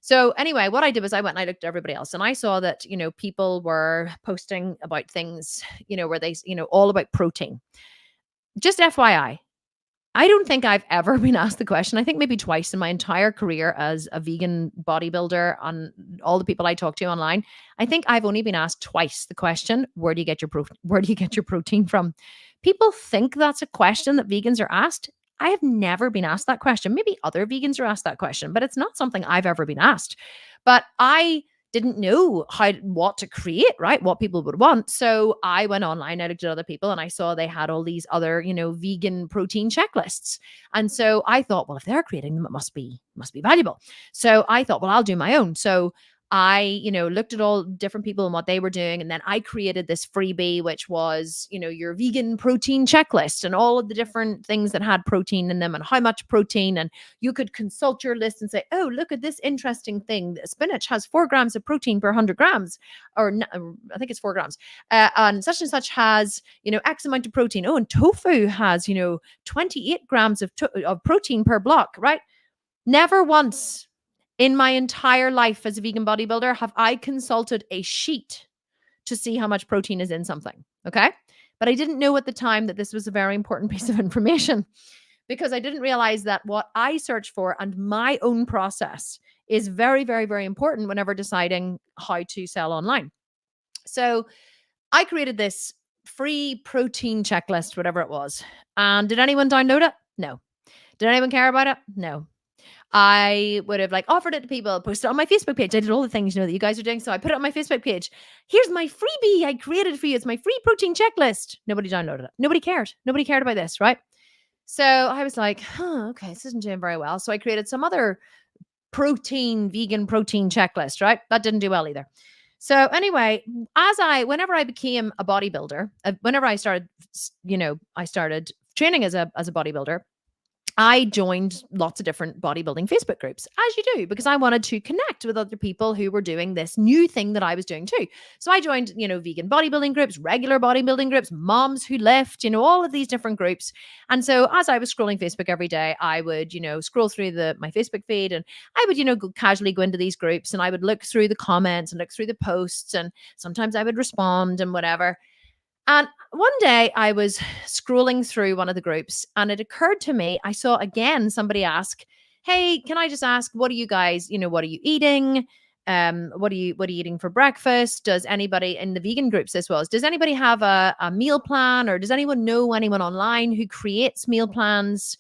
So anyway, what I did was I went and I looked at everybody else and I saw that, people were posting about things, where they, all about protein. Just FYI, I don't think I've ever been asked the question. I think maybe twice in my entire career as a vegan bodybuilder on all the people I talk to online. I think I've only been asked twice the question, where do you get your protein from? People think that's a question that vegans are asked. I have never been asked that question. Maybe other vegans are asked that question, but it's not something I've ever been asked. But I didn't know what to create, right? What people would want. So I went online, I looked at other people and I saw they had all these other, vegan protein checklists. And so I thought, well, if they're creating them, it must be valuable. So I thought, well, I'll do my own. So I, looked at all different people and what they were doing. And then I created this freebie, which was, your vegan protein checklist and all of the different things that had protein in them and how much protein. And you could consult your list and say, oh, look at this interesting thing. Spinach has 4 grams of protein per 100 grams, or I think it's 4 grams. And such has, X amount of protein. Oh, and tofu has, 28 grams of protein per block, right? Never once in my entire life as a vegan bodybuilder have I consulted a sheet to see how much protein is in something. Okay. But I didn't know at the time that this was a very important piece of information because I didn't realize that what I search for and my own process is very, very, very important whenever deciding how to sell online. So I created this free protein checklist, whatever it was. And did anyone download it? No. Did anyone care about it? No. I would have offered it to people, posted it on my Facebook page. I did all the things, that you guys are doing. So I put it on my Facebook page. Here's my freebie I created for you. It's my free protein checklist. Nobody downloaded it. Nobody cared. Nobody cared about this, right? So I was like, okay, this isn't doing very well. So I created some other vegan protein checklist, right? That didn't do well either. So anyway, whenever I became a bodybuilder, whenever I started, I started training as a bodybuilder, I joined lots of different bodybuilding Facebook groups, as you do, because I wanted to connect with other people who were doing this new thing that I was doing too. So I joined, vegan bodybuilding groups, regular bodybuilding groups, moms who lift, all of these different groups. And so as I was scrolling Facebook every day, I would, scroll through my Facebook feed and I would, casually go into these groups and I would look through the comments and look through the posts and sometimes I would respond and whatever. And one day I was scrolling through one of the groups and it occurred to me, I saw again somebody ask, hey, can I just ask, what are you guys, what are you eating? What are you eating for breakfast? Does anybody in the vegan groups does anybody have a meal plan, or does anyone know anyone online who creates meal plans,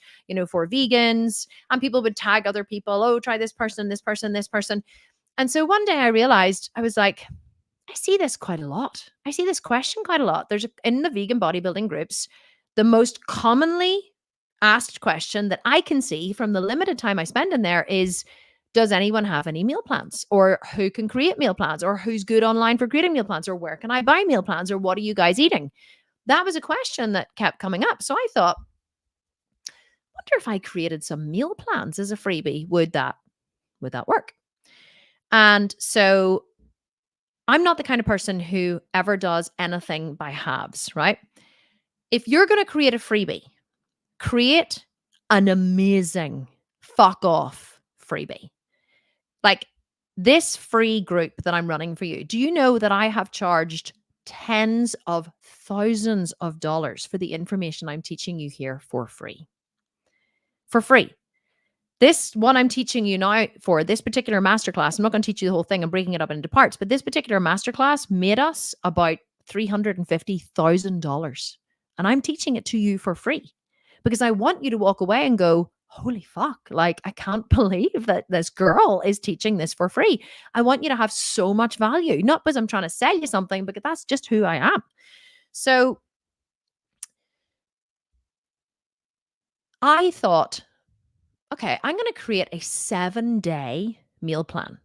for vegans? And people would tag other people, oh, try this person, this person, this person. And so one day I realized, I was like, I see this quite a lot. I see this question quite a lot. In the vegan bodybuilding groups, the most commonly asked question that I can see from the limited time I spend in there is, does anyone have any meal plans, or who can create meal plans, or who's good online for creating meal plans, or where can I buy meal plans, or what are you guys eating? That was a question that kept coming up. So I thought, wonder if I created some meal plans as a freebie, would that work? And so I'm not the kind of person who ever does anything by halves, right? If you're going to create a freebie, create an amazing fuck off freebie. Like this free group that I'm running for you. Do you know that I have charged tens of thousands of dollars for the information I'm teaching you here for free? For free. This one I'm teaching you now for this particular masterclass, I'm not going to teach you the whole thing. I'm breaking it up into parts, but this particular masterclass made us about $350,000. and I'm teaching it to you for free because I want you to walk away and go, holy fuck, like I can't believe that this girl is teaching this for free. I want you to have so much value, not because I'm trying to sell you something, because that's just who I am. So I thought, okay, I'm going to create a 7-day meal plan.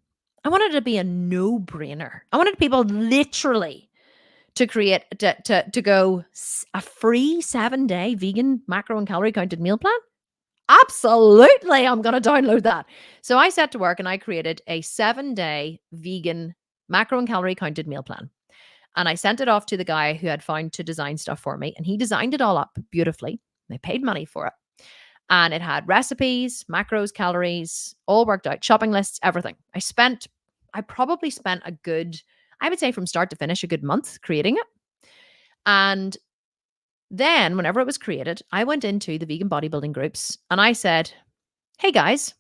I wanted it to be a no brainer. I wanted people literally to create, to go a free 7-day vegan macro and calorie counted meal plan. Absolutely, I'm going to download that. So I set to work and I created a 7-day vegan macro and calorie counted meal plan. And I sent it off to the guy who had found to design stuff for me. And he designed it all up beautifully. They paid money for it. And it had recipes, macros, calories, all worked out, shopping lists, everything. I probably spent a good, I would say from start to finish, a good month creating it. And then whenever it was created, I went into the vegan bodybuilding groups and I said, hey guys,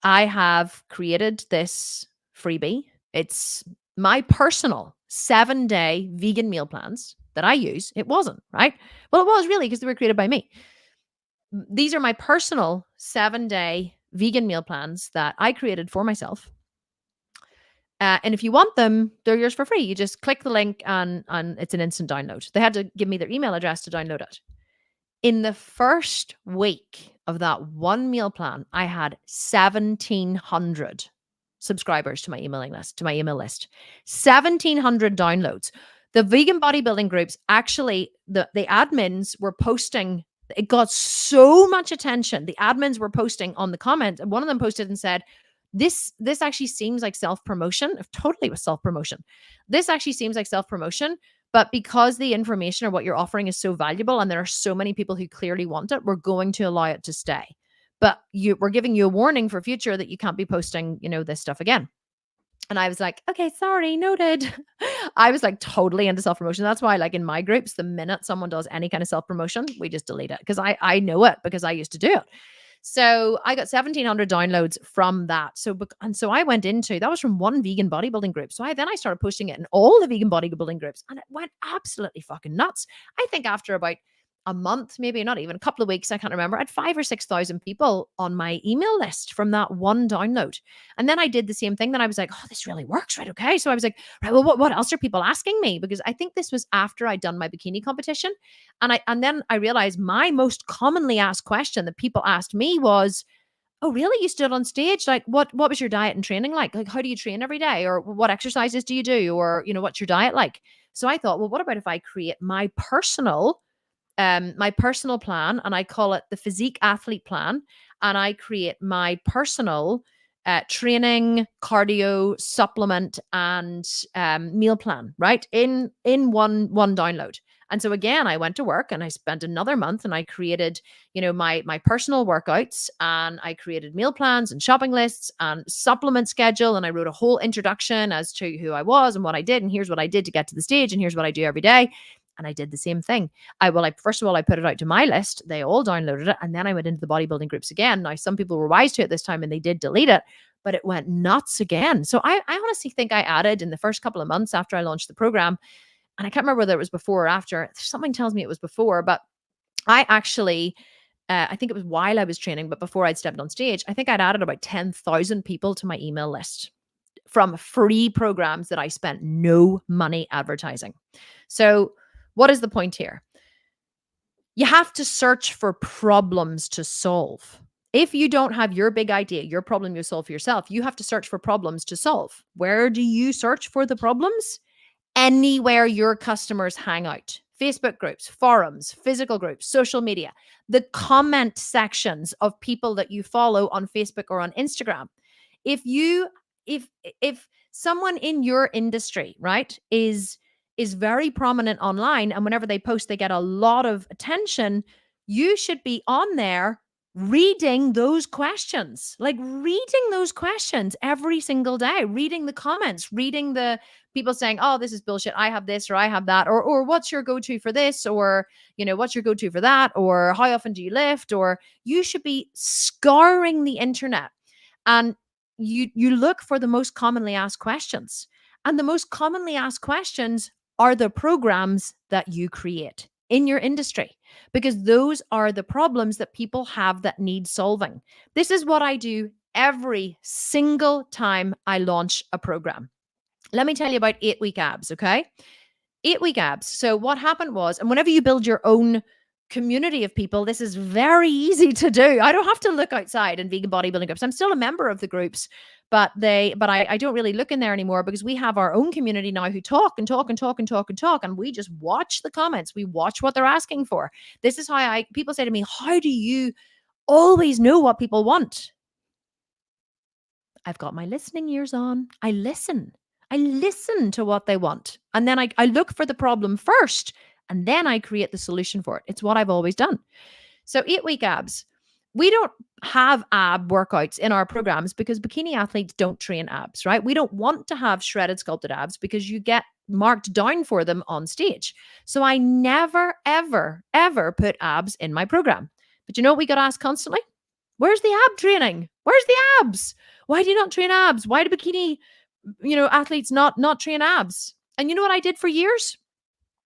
I have created this freebie. It's my personal 7-day vegan meal plans that I use. It wasn't, right? Well, it was really because they were created by me. These are my personal 7-day vegan meal plans that I created for myself. And if you want them, they're yours for free. You just click the link and it's an instant download. They had to give me their email address to download it. In the first week of that one meal plan, I had 1,700 subscribers to my emailing list, to my email list, 1,700 downloads. The vegan bodybuilding groups, actually, the admins were posting. It got so much attention. The admins were posting on the comments. One of them posted and said, this actually seems like self-promotion. Totally was self-promotion. This actually seems like self-promotion, but because the information or what you're offering is so valuable and there are so many people who clearly want it, we're going to allow it to stay. But we're giving you a warning for future that you can't be posting, this stuff again. And I was like, okay, sorry, noted. I was like totally into self-promotion. That's why, like in my groups, the minute someone does any kind of self-promotion, we just delete it because I know it because I used to do it. So I got 1,700 downloads from that. So I went into, that was from one vegan bodybuilding group. So I started posting it in all the vegan bodybuilding groups and it went absolutely fucking nuts. I think after about a month, maybe not even a couple of weeks, I can't remember, I had 5,000 or 6,000 people on my email list from that one download. And then I did the same thing. Then I was like, oh, this really works, right? Okay. So I was like, right, well, what else are people asking me? Because I think this was after I'd done my bikini competition. And then I realized my most commonly asked question that people asked me was, oh, really? You stood on stage? Like, what was your diet and training like? Like, how do you train every day? Or what exercises do you do? Or, what's your diet like? So I thought, well, what about if I create my personal plan and I call it the physique athlete plan, and I create my personal training, cardio, supplement, and meal plan, right? In one download. And so again, I went to work and I spent another month and I created, my personal workouts, and I created meal plans and shopping lists and supplement schedule. And I wrote a whole introduction as to who I was and what I did. And here's what I did to get to the stage. And here's what I do every day. And I did the same thing. First of all, I put it out to my list. They all downloaded it. And then I went into the bodybuilding groups again. Now, some people were wise to it this time and they did delete it, but it went nuts again. So I honestly think I added in the first couple of months after I launched the program, and I can't remember whether it was before or after. Something tells me it was before, but I actually, I think it was while I was training, but before I'd stepped on stage, I think I'd added about 10,000 people to my email list from free programs that I spent no money advertising. So what is the point here? You have to search for problems to solve. If you don't have your big idea, your problem you solve for yourself, you have to search for problems to solve. Where do you search for the problems? Anywhere your customers hang out. Facebook groups, forums, physical groups, social media, the comment sections of people that you follow on Facebook or on Instagram. If someone in your industry, right, is very prominent online, and whenever they post, they get a lot of attention, you should be on there reading those questions, every single day, reading the comments, reading the people saying, oh, this is bullshit, I have this or I have that, or what's your go-to for this, or what's your go-to for that, or how often do you lift, or you should be scouring the internet and you look for the most commonly asked questions. And the most commonly asked questions are the programs that you create. in your industry, because those are the problems that people have that need solving. This is what I do every single time I launch a program. Let me tell you about 8-week abs, okay? 8-week abs. So what happened was, and whenever you build your own community of people, this is very easy to do. I don't have to look outside in vegan bodybuilding groups. I'm still a member of the groups, but I don't really look in there anymore, because we have our own community now who talk and talk and talk and talk and talk, and we just watch the comments. We watch what they're asking for. This is how people say to me, how do you always know what people want? I've got my listening ears on. I listen. I listen to what they want. And then I look for the problem first, and then I create the solution for it. It's what I've always done. So 8-week abs. We don't have ab workouts in our programs because bikini athletes don't train abs, right? We don't want to have shredded, sculpted abs because you get marked down for them on stage. So I never, ever, ever put abs in my program. But you know what we got asked constantly? Where's the ab training? Where's the abs? Why do you not train abs? Why do bikini, athletes not train abs? And you know what I did for years?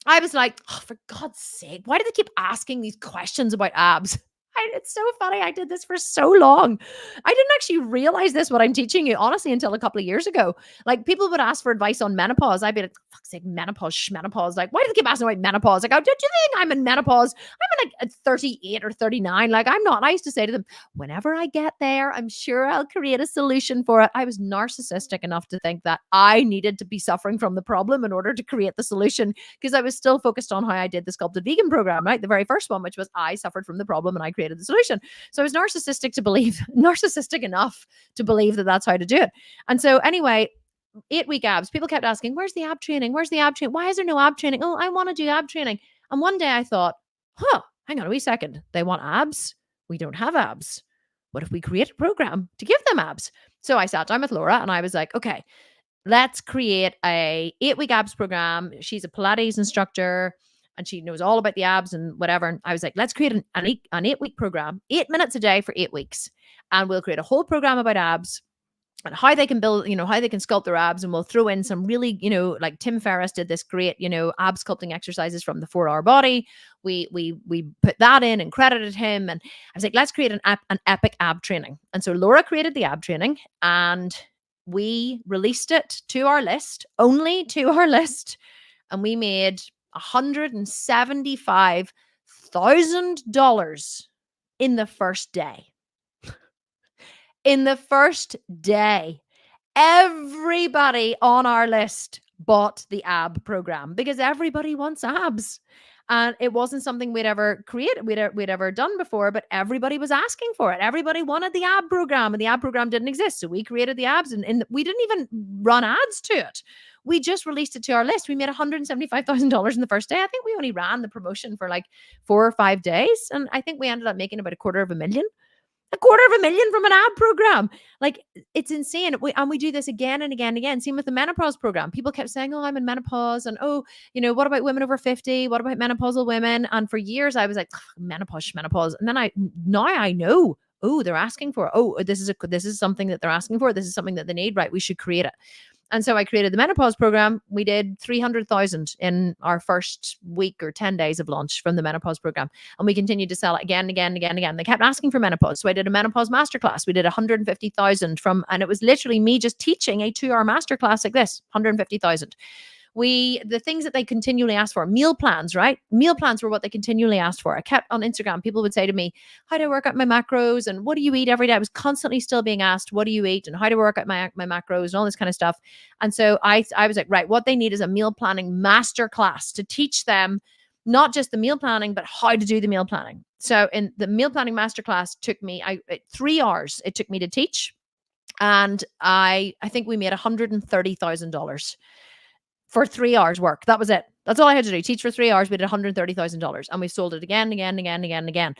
I was like, oh, for God's sake, why do they keep asking these questions about abs? It's so funny. I did this for so long. I didn't actually realize this, what I'm teaching you, honestly, until a couple of years ago. Like, people would ask for advice on menopause. I'd be like, fuck's sake, menopause, schmenopause. Like, why do they keep asking about menopause? Like, oh, do you think I'm in menopause? I'm in like 38 or 39. Like, I'm not. And I used to say to them, whenever I get there, I'm sure I'll create a solution for it. I was narcissistic enough to think that I needed to be suffering from the problem in order to create the solution, because I was still focused on how I did the Sculpted Vegan program, right? The very first one, which was I suffered from the problem and I created the solution. So I was narcissistic enough to believe that that's how to do it. And so anyway, 8-week abs, people kept asking, where's the ab training? Where's the ab training? Why is there no ab training? Oh, I want to do ab training. And one day I thought, hang on a wee second. They want abs. We don't have abs. What if we create a program to give them abs? So I sat down with Laura and I was like, okay, let's create a 8-week abs program. She's a Pilates instructor and she knows all about the abs and whatever. And I was like, let's create an 8-week program, 8 minutes a day for 8 weeks. And we'll create a whole program about abs and how they can build, how they can sculpt their abs. And we'll throw in some really, like Tim Ferriss did this great, ab sculpting exercises from the 4-Hour Body. We put that in and credited him. And I was like, let's create an epic ab training. And so Laura created the ab training and we released it to our list, only to our list. And we made $175,000 in the first day. In the first day, everybody on our list bought the ab program because everybody wants abs. And it wasn't something we'd ever created, we'd ever done before, but everybody was asking for it. Everybody wanted the ab program and the ab program didn't exist. So we created the abs and we didn't even run ads to it. We just released it to our list. We made $175,000 in the first day. I think we only ran the promotion for like 4 or 5 days. And I think we ended up making about $250,000. $250,000 from an ab program. Like, it's insane. We do this again and again and again. Same with the menopause program. People kept saying, oh, I'm in menopause. And, what about women over 50? What about menopausal women? And for years I was like, menopause. And then now I know, they're asking for, this is something that they're asking for. This is something that they need, right? We should create it. And so I created the menopause program. We did 300,000 in our first week or 10 days of launch from the menopause program. And we continued to sell it again and again and again and again. They kept asking for menopause. So I did a menopause masterclass. We did 150,000 and it was literally me just teaching a 2-hour masterclass like this, 150,000. The things that they continually asked for, meal plans, right? Meal plans were what they continually asked for. I kept on Instagram, people would say to me, how do I work out my macros? And what do you eat every day? I was constantly still being asked, what do you eat? And how do I work out my macros and all this kind of stuff. And so I was like, right, what they need is a meal planning masterclass to teach them not just the meal planning, but how to do the meal planning. So in the meal planning masterclass took me 3 hours. It took me to teach. And I think we made $130,000 for 3 hours work. That was it. That's all I had to do. Teach for 3 hours. We did $130,000 and we sold it again, again, again, again, again.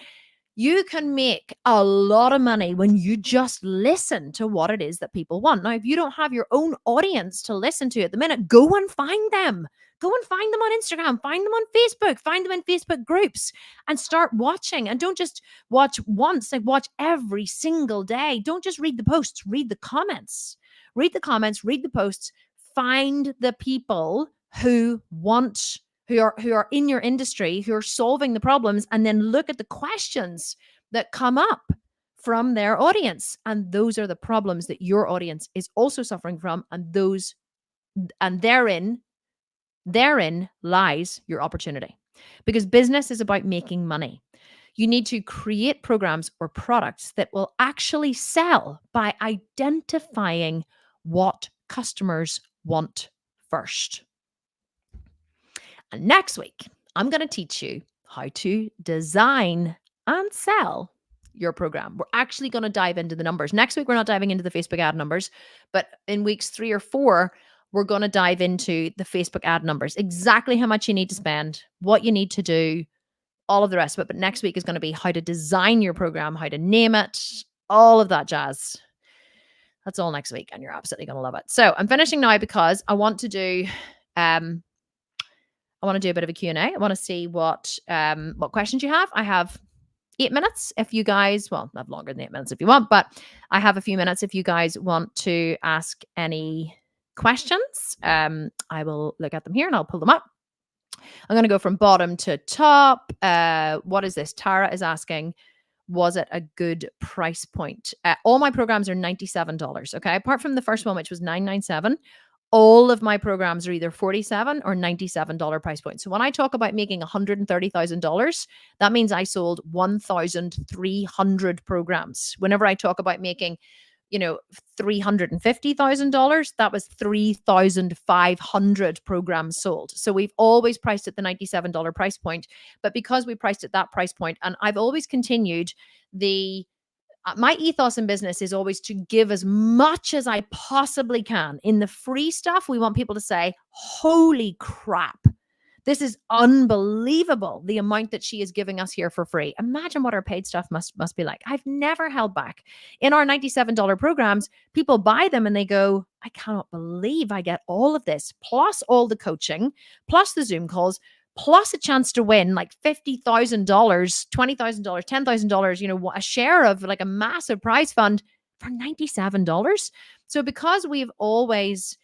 You can make a lot of money when you just listen to what it is that people want. Now, if you don't have your own audience to listen to at the minute, go and find them. Go and find them on Instagram, find them on Facebook, find them in Facebook groups and start watching. And don't just watch once, like watch every single day. Don't just read the posts, read the comments. Read the comments, read the posts. Find the people who want who are in your industry, who are solving the problems, and then look at the questions that come up from their audience. And those are the problems that your audience is also suffering from. And therein lies your opportunity. Because business is about making money. You need to create programs or products that will actually sell by identifying what customers want first. And next week, I'm going to teach you how to design and sell your program. We're actually going to dive into the numbers. Next week, we're not diving into the Facebook ad numbers, but in weeks 3 or 4, we're going to dive into the Facebook ad numbers, exactly how much you need to spend, what you need to do, all of the rest of it. But next week is going to be how to design your program, how to name it, all of that jazz. That's all next week, and you're absolutely going to love it. So I'm finishing now because I want to do a bit of a Q&A. I want to see what questions you have. I have 8 minutes if you guys, well, I have longer than 8 minutes if you want, but I have a few minutes if you guys want to ask any questions. I will look at them here and I'll pull them up. I'm going to go from bottom to top. What is this? Tara is asking, was it a good price point? All my programs are $97. Okay. Apart from the first one, which was $997, all of my programs are either $47 or $97 price point. So when I talk about making $130,000, that means I sold 1,300 programs. Whenever I talk about making, $350,000, that was 3,500 programs sold. So we've always priced at the $97 price point. But because we priced at that price point, and I've always continued my ethos in business is always to give as much as I possibly can. In the free stuff, we want people to say, holy crap, this is unbelievable, the amount that she is giving us here for free. Imagine what our paid stuff must be like. I've never held back. In our $97 programs, people buy them and they go, I cannot believe I get all of this, plus all the coaching, plus the Zoom calls, plus a chance to win like $50,000, $20,000, $10,000, a share of like a massive prize fund for $97. So because we've always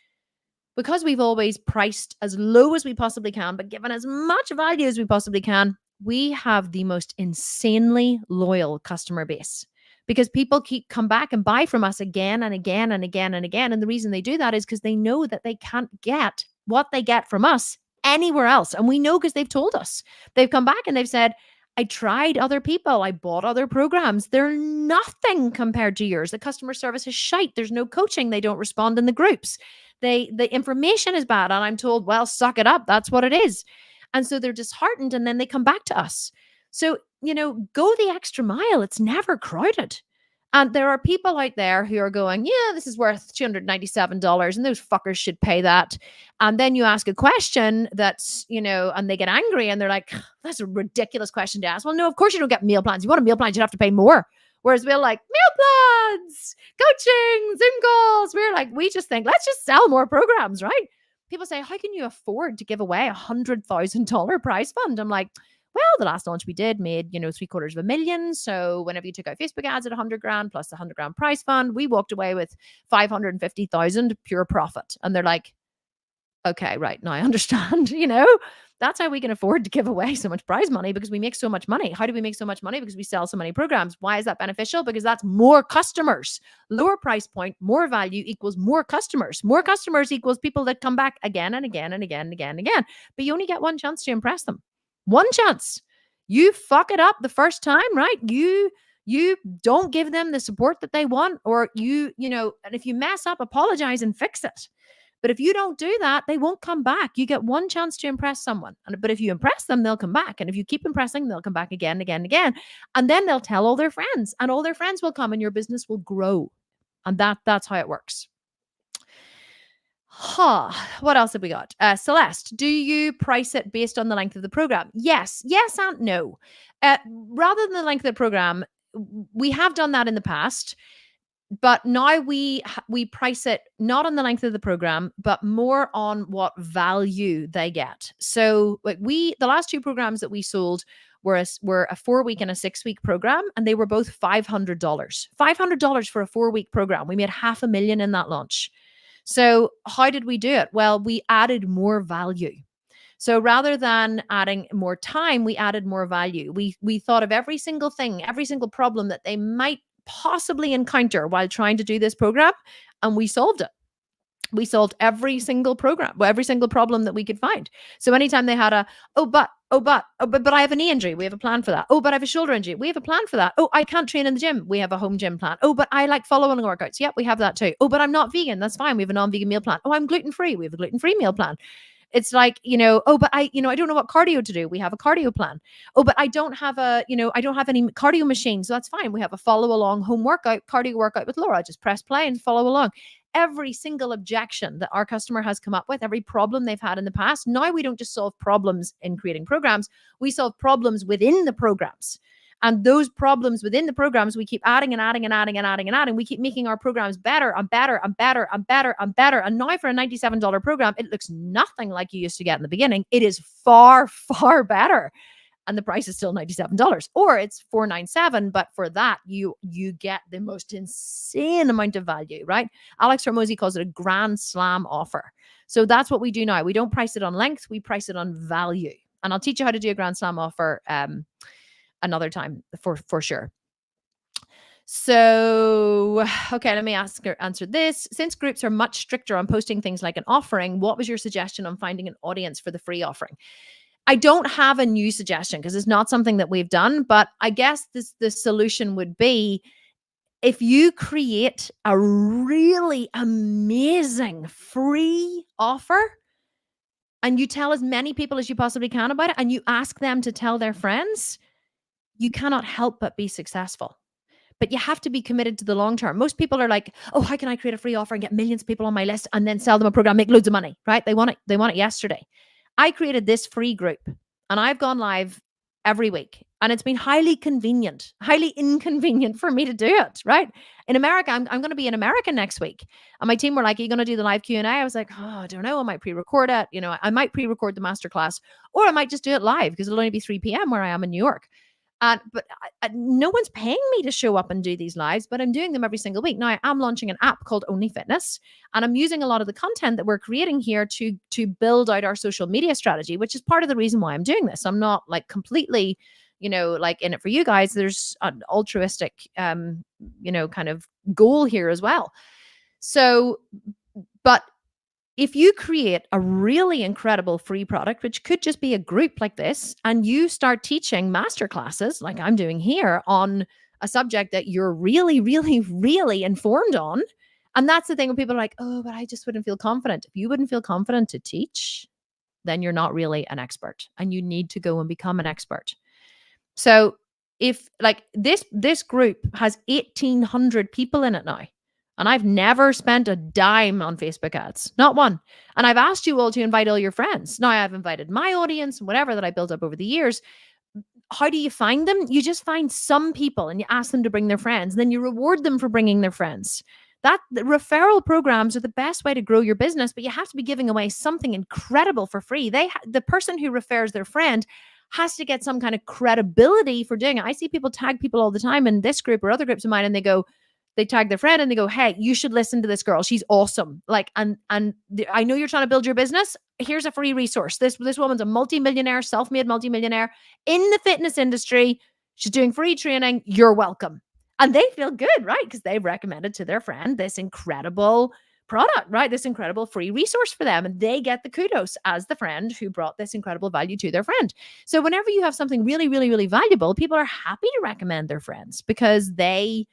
priced as low as we possibly can, but given as much value as we possibly can, we have the most insanely loyal customer base because people come back and buy from us again and again and again and again. And the reason they do that is because they know that they can't get what they get from us anywhere else. And we know because they've told us. They've come back and they've said, I tried other people. I bought other programs. They're nothing compared to yours. The customer service is shite. There's no coaching. They don't respond in the groups. The information is bad. And I'm told, well, suck it up. That's what it is. And so they're disheartened and then they come back to us. So, go the extra mile. It's never crowded. And there are people out there who are going, yeah, this is worth $297 and those fuckers should pay that. And then you ask a question that's, and they get angry and they're like, that's a ridiculous question to ask. Well, no, of course you don't get meal plans. You want a meal plan, you'd have to pay more. Whereas we're like, meal plans, coaching, Zoom calls. We just think, let's just sell more programs, right? People say, how can you afford to give away $100,000 prize fund? I'm like, well, the last launch we did made, $750,000. So whenever you took out Facebook ads at 100 grand plus the 100 grand prize fund, we walked away with 550,000 pure profit. And they're like, okay, right. Now I understand, that's how we can afford to give away so much prize money because we make so much money. How do we make so much money? Because we sell so many programs. Why is that beneficial? Because that's more customers. Lower price point, more value equals more customers. More customers equals people that come back again and again and again and again and again. But you only get one chance to impress them. One chance. You fuck it up the first time, right? You don't give them the support that they want, or and if you mess up, apologize and fix it. But if you don't do that, they won't come back. You get one chance to impress someone. But if you impress them, they'll come back. And if you keep impressing, they'll come back again and again and again. And then they'll tell all their friends, and all their friends will come and your business will grow. And that's how it works. What else have we got? Celeste, do you price it based on the length of the program? Yes and no. Rather than the length of the program, we have done that in the past, but now we price it not on the length of the program, but more on what value they get. So the last 2 programs that we sold were a 4-week and a 6-week program, and they were both $500. $500 for a 4-week program. We made $500,000 in that launch. So how did we do it? Well, we added more value. So rather than adding more time, we added more value. We thought of every single thing, every single problem that they might possibly encounter while trying to do this program, and we solved it. We solved every single every single problem that we could find. So anytime they had but I have a knee injury, we have a plan for that. Oh, but I have a shoulder injury, we have a plan for that. Oh, I can't train in the gym, we have a home gym plan. Oh, but I like following workouts. Yep, we have that too. Oh, but I'm not vegan. That's fine. We have a non-vegan meal plan. Oh, I'm gluten-free. We have a gluten-free meal plan. It's like, oh, but I don't know what cardio to do. We have a cardio plan. Oh, but I don't have I don't have any cardio machines. So that's fine. We have a follow along home workout, cardio workout with Laura. Just press play and follow along. Every single objection that our customer has come up with, every problem they've had in the past. Now we don't just solve problems in creating programs. We solve problems within the programs. And those problems within the programs, we keep adding and adding and adding and adding and adding. We keep making our programs better and better and better and better and better. And now for a $97 program, it looks nothing like you used to get in the beginning. It is far, far better. And the price is still $97, or it's $497. But for that, you get the most insane amount of value, right? Alex Hormozy calls it a grand slam offer. So that's what we do now. We don't price it on length. We price it on value. And I'll teach you how to do a grand slam offer another time for sure. So, okay, let me answer this. Since groups are much stricter on posting things like an offering, what was your suggestion on finding an audience for the free offering? I don't have a new suggestion because it's not something that we've done, but I guess the solution would be if you create a really amazing free offer and you tell as many people as you possibly can about it and you ask them to tell their friends, you cannot help but be successful. But you have to be committed to the long term. Most people are like, oh, how can I create a free offer and get millions of people on my list and then sell them a program, make loads of money, right? They want it yesterday. I created this free group and I've gone live every week. And it's been highly inconvenient for me to do it, right? In America, I'm going to be in America next week. And my team were like, are you going to do the live Q&A? I was like, oh, I don't know. I might pre-record it. I might pre-record the masterclass, or I might just do it live because it'll only be 3 p.m. where I am in New York. But no one's paying me to show up and do these lives, but I'm doing them every single week. Now, I am launching an app called Only Fitness, and I'm using a lot of the content that we're creating here to build out our social media strategy, which is part of the reason why I'm doing this. I'm not like completely, like in it for you guys. There's an altruistic, kind of goal here as well. So, but if you create a really incredible free product, which could just be a group like this, and you start teaching masterclasses like I'm doing here on a subject that you're really, really, really informed on. And that's the thing when people are like, oh, but I just wouldn't feel confident. If you wouldn't feel confident to teach, then you're not really an expert and you need to go and become an expert. So if like this group has 1,800 people in it now, and I've never spent a dime on Facebook ads, not one. And I've asked you all to invite all your friends. Now I've invited my audience and whatever that I built up over the years. How do you find them? You just find some people and you ask them to bring their friends. And then you reward them for bringing their friends. The referral programs are the best way to grow your business, but you have to be giving away something incredible for free. The person who refers their friend has to get some kind of credibility for doing it. I see people tag people all the time in this group or other groups of mine, and they tag their friend and they go, hey, you should listen to this girl. She's awesome. Like, and I know you're trying to build your business. Here's a free resource. This woman's a multimillionaire, self-made multimillionaire in the fitness industry. She's doing free training. You're welcome. And they feel good, right? Because they've recommended to their friend this incredible product, right? This incredible free resource for them. And they get the kudos as the friend who brought this incredible value to their friend. So whenever you have something really, really, really valuable, people are happy to recommend their friends because they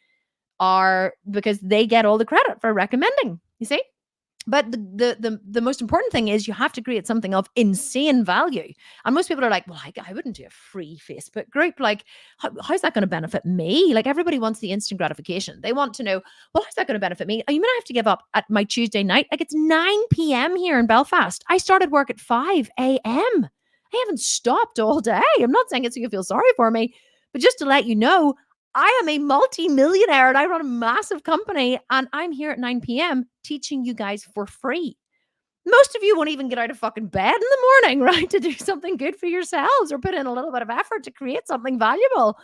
get all the credit for recommending, you see? But the most important thing is you have to create something of insane value. And most people are like, well, I wouldn't do a free Facebook group. Like, how's that going to benefit me? Like, everybody wants the instant gratification. They want to know, well, how's that going to benefit me? You mean I have to give up at my Tuesday night? Like, it's 9 p.m. here in Belfast. I started work at 5 a.m. I haven't stopped all day. I'm not saying it so you feel sorry for me, but just to let you know, I am a multi-millionaire and I run a massive company and I'm here at 9 p.m. teaching you guys for free. Most of you won't even get out of fucking bed in the morning, right? To do something good for yourselves or put in a little bit of effort to create something valuable.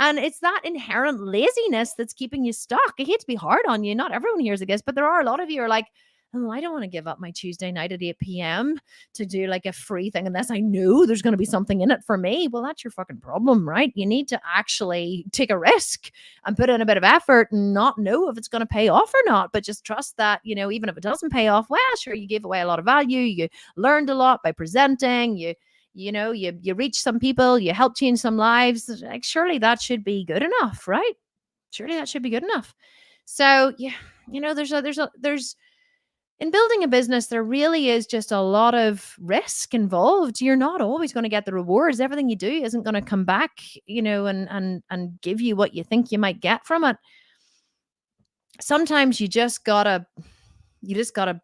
And it's that inherent laziness that's keeping you stuck. I hate to be hard on you. Not everyone hears it, but there are a lot of you are like, oh, I don't want to give up my Tuesday night at 8 p.m. to do like a free thing unless I know there's going to be something in it for me. Well, that's your fucking problem, right? You need to actually take a risk and put in a bit of effort and not know if it's going to pay off or not, but just trust that, even if it doesn't pay off, well, sure, you gave away a lot of value. You learned a lot by presenting. You reached some people, you helped change some lives. Like, surely that should be good enough, right? Surely that should be good enough. So yeah, there's in building a business, there really is just a lot of risk involved. You're not always going to get the rewards. Everything you do isn't going to come back, and give you what you think you might get from it. Sometimes you just gotta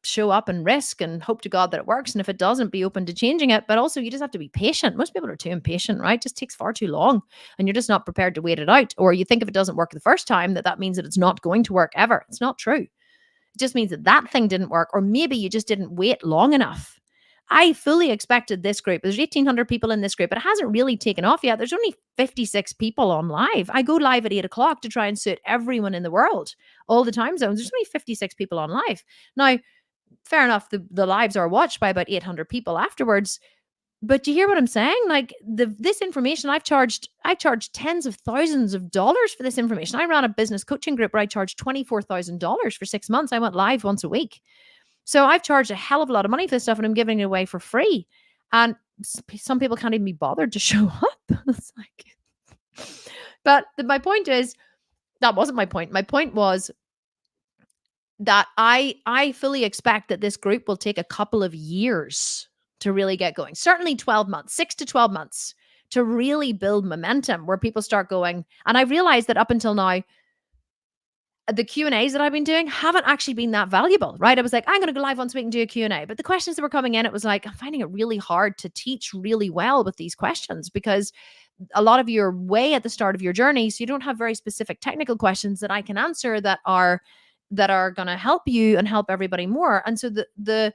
show up and risk and hope to God that it works. And if it doesn't, be open to changing it. But also, you just have to be patient. Most people are too impatient, right? It just takes far too long, and you're just not prepared to wait it out. Or you think if it doesn't work the first time, that means that it's not going to work ever. It's not true. It just means that thing didn't work, or maybe you just didn't wait long enough. I fully expected this group. There's 1,800 people in this group. It hasn't really taken off yet. There's only 56 people on live. I go live at 8 o'clock to try and suit everyone in the world, all the time zones. There's only 56 people on live. Now, fair enough, the lives are watched by about 800 people afterwards. But do you hear what I'm saying? Like this information, I charged tens of thousands of dollars for this information. I ran a business coaching group where I charged $24,000 for 6 months. I went live once a week. So I've charged a hell of a lot of money for this stuff, and I'm giving it away for free. And some people can't even be bothered to show up. It's like, but my point is, that wasn't my point. My point was that I fully expect that this group will take a couple of years to really get going. Certainly 12 months, 6 to 12 months to really build momentum where people start going. And I realized that up until now, the Q&As that I've been doing haven't actually been that valuable, right? I was like, I'm going to go live once a week and do a Q&A. But the questions that were coming in, it was like, I'm finding it really hard to teach really well with these questions, because a lot of you are way at the start of your journey. So you don't have very specific technical questions that I can answer that are going to help you and help everybody more. And so the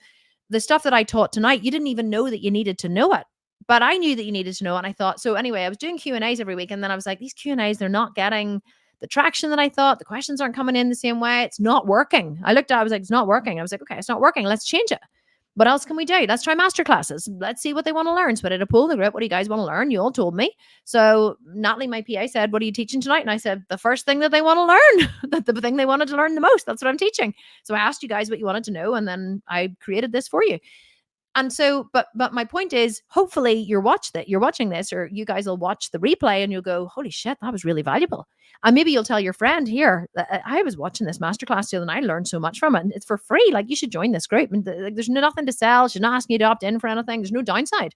stuff that I taught tonight, you didn't even know that you needed to know it. But I knew that you needed to know it. And I thought, so anyway, I was doing Q&As every week. And then I was like, these Q&As, they're not getting the traction that I thought. The questions aren't coming in the same way. It's not working. I looked at it, I was like, it's not working. I was like, okay, it's not working. Let's change it. What else can we do? Let's try masterclasses. Let's see what they want to learn. So I did a poll in the group. What do you guys want to learn? You all told me. So Natalie, my PA, said, what are you teaching tonight? And I said, the first thing that they want to learn, the thing they wanted to learn the most. That's what I'm teaching. So I asked you guys what you wanted to know, and then I created this for you. And so, but my point is, hopefully you're watching this, or you guys will watch the replay and you'll go, holy shit, that was really valuable. And maybe you'll tell your friend, here, I was watching this masterclass the other night, I learned so much from it. And it's for free. Like, you should join this group. And there's nothing to sell. She's not asking you to opt in for anything. There's no downside.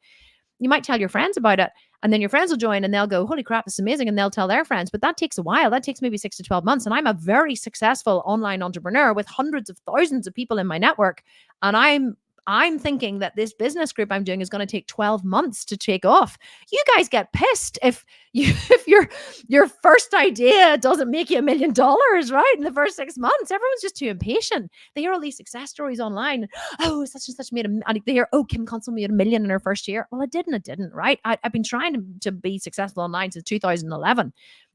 You might tell your friends about it, and then your friends will join and they'll go, holy crap, it's amazing. And they'll tell their friends. But that takes a while. That takes maybe 6 to 12 months. And I'm a very successful online entrepreneur with hundreds of thousands of people in my network. And I'm thinking that this business group I'm doing is going to take 12 months to take off. You guys get pissed if your first idea doesn't make you $1 million, right? In the first 6 months, everyone's just too impatient. They hear all these success stories online. Oh, such and such made they hear, oh, Kim Constable made $1 million in her first year. Well, it didn't, right? I've been trying to be successful online since 2011.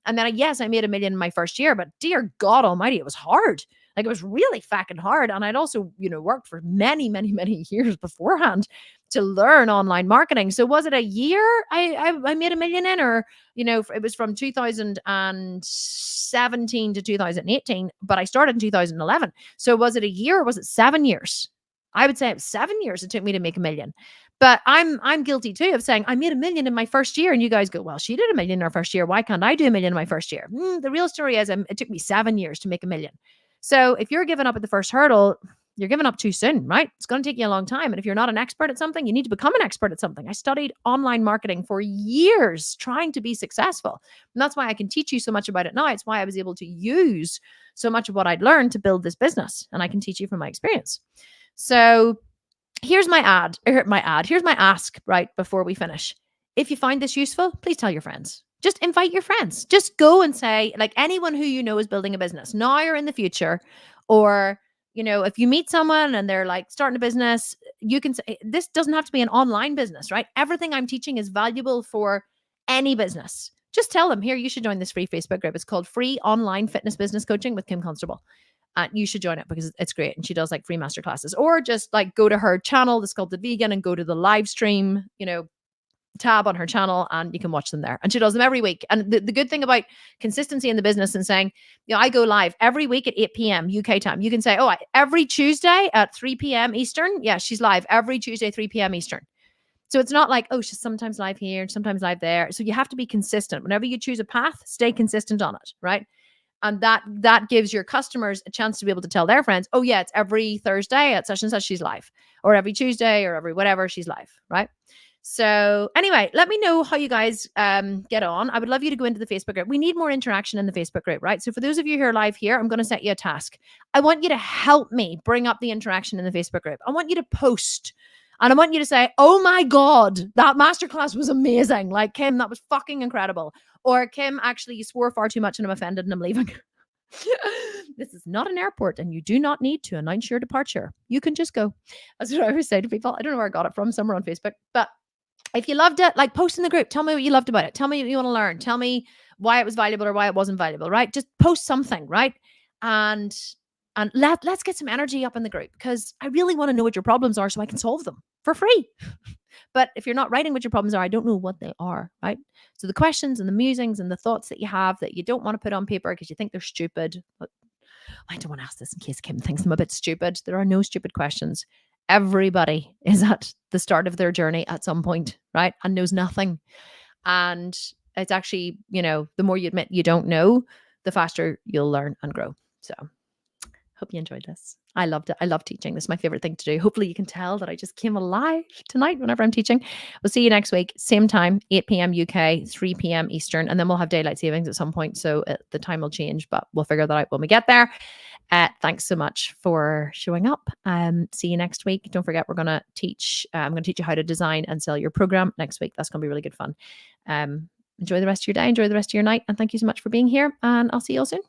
And then, yes, I made $1 million in my first year, but dear God almighty, it was hard. Like, it was really fucking hard. And I'd also, worked for many, many, many years beforehand to learn online marketing. So was it a year I made $1 million in, or, it was from 2017 to 2018, but I started in 2011. So was it a year, or was it 7 years? I would say it was 7 years it took me to make $1 million. But I'm guilty too of saying I made $1 million in my first year, and you guys go, well, she did $1 million in her first year. Why can't I do $1 million in my first year? The real story is, it took me 7 years to make $1 million. So if you're giving up at the first hurdle, you're giving up too soon, right? It's going to take you a long time. And if you're not an expert at something, you need to become an expert at something. I studied online marketing for years trying to be successful. And that's why I can teach you so much about it now. It's why I was able to use so much of what I'd learned to build this business. And I can teach you from my experience. So here's my here's my ask right before we finish. If you find this useful, please tell your friends. Just invite your friends. Just go and say, like, anyone who you know is building a business now or in the future, or, if you meet someone and they're like starting a business, you can say, this doesn't have to be an online business, right? Everything I'm teaching is valuable for any business. Just tell them, here, you should join this free Facebook group. It's called Free Online Fitness Business Coaching with Kim Constable. You should join it because it's great. And she does like free masterclasses, or just like go to her channel, The Sculpted Vegan, and go to the live stream, tab on her channel, and you can watch them there. And she does them every week. And the good thing about consistency in the business and saying, I go live every week at 8 p.m. UK time. You can say, every Tuesday at 3 p.m. Eastern. Yeah, she's live every Tuesday, 3 p.m. Eastern. So it's not like, she's sometimes live here, sometimes live there. So you have to be consistent. Whenever you choose a path, stay consistent on it, right? And that gives your customers a chance to be able to tell their friends, it's every Thursday at such and such she's live, or every Tuesday, or every whatever she's live, right? So anyway, let me know how you guys get on. I would love you to go into the Facebook group. We need more interaction in the Facebook group, right? So for those of you who are live here, I'm going to set you a task. I want you to help me bring up the interaction in the Facebook group. I want you to post. And I want you to say, oh my God, that masterclass was amazing. Like, Kim, that was fucking incredible. Or, Kim, actually, you swore far too much and I'm offended and I'm leaving. This is not an airport and you do not need to announce your departure. You can just go. That's what I always say to people. I don't know where I got it from, somewhere on Facebook. But if you loved it, like, post in the group. Tell me what you loved about it. Tell me what you want to learn. Tell me why it was valuable or why it wasn't valuable, right? Just post something, right? And let's get some energy up in the group, because I really want to know what your problems are so I can solve them for free. But if you're not writing what your problems are, I don't know what they are, right? So the questions and the musings and the thoughts that you have that you don't want to put on paper because you think they're stupid. But I don't want to ask this in case Kim thinks I'm a bit stupid. There are no stupid questions. Everybody is at the start of their journey at some point, right? And knows nothing. And it's actually, the more you admit you don't know, the faster you'll learn and grow. So hope you enjoyed this. I loved it. I love teaching. This is my favorite thing to do. Hopefully you can tell that I just came alive tonight whenever I'm teaching. We'll see you next week. Same time, 8 p.m. UK, 3 p.m. Eastern. And then we'll have daylight savings at some point. So the time will change, but we'll figure that out when we get there. Thanks so much for showing up. See you next week. Don't forget, we're going to teach. I'm going to teach you how to design and sell your program next week. That's going to be really good fun. Enjoy the rest of your day. Enjoy the rest of your night. And thank you so much for being here. And I'll see you all soon.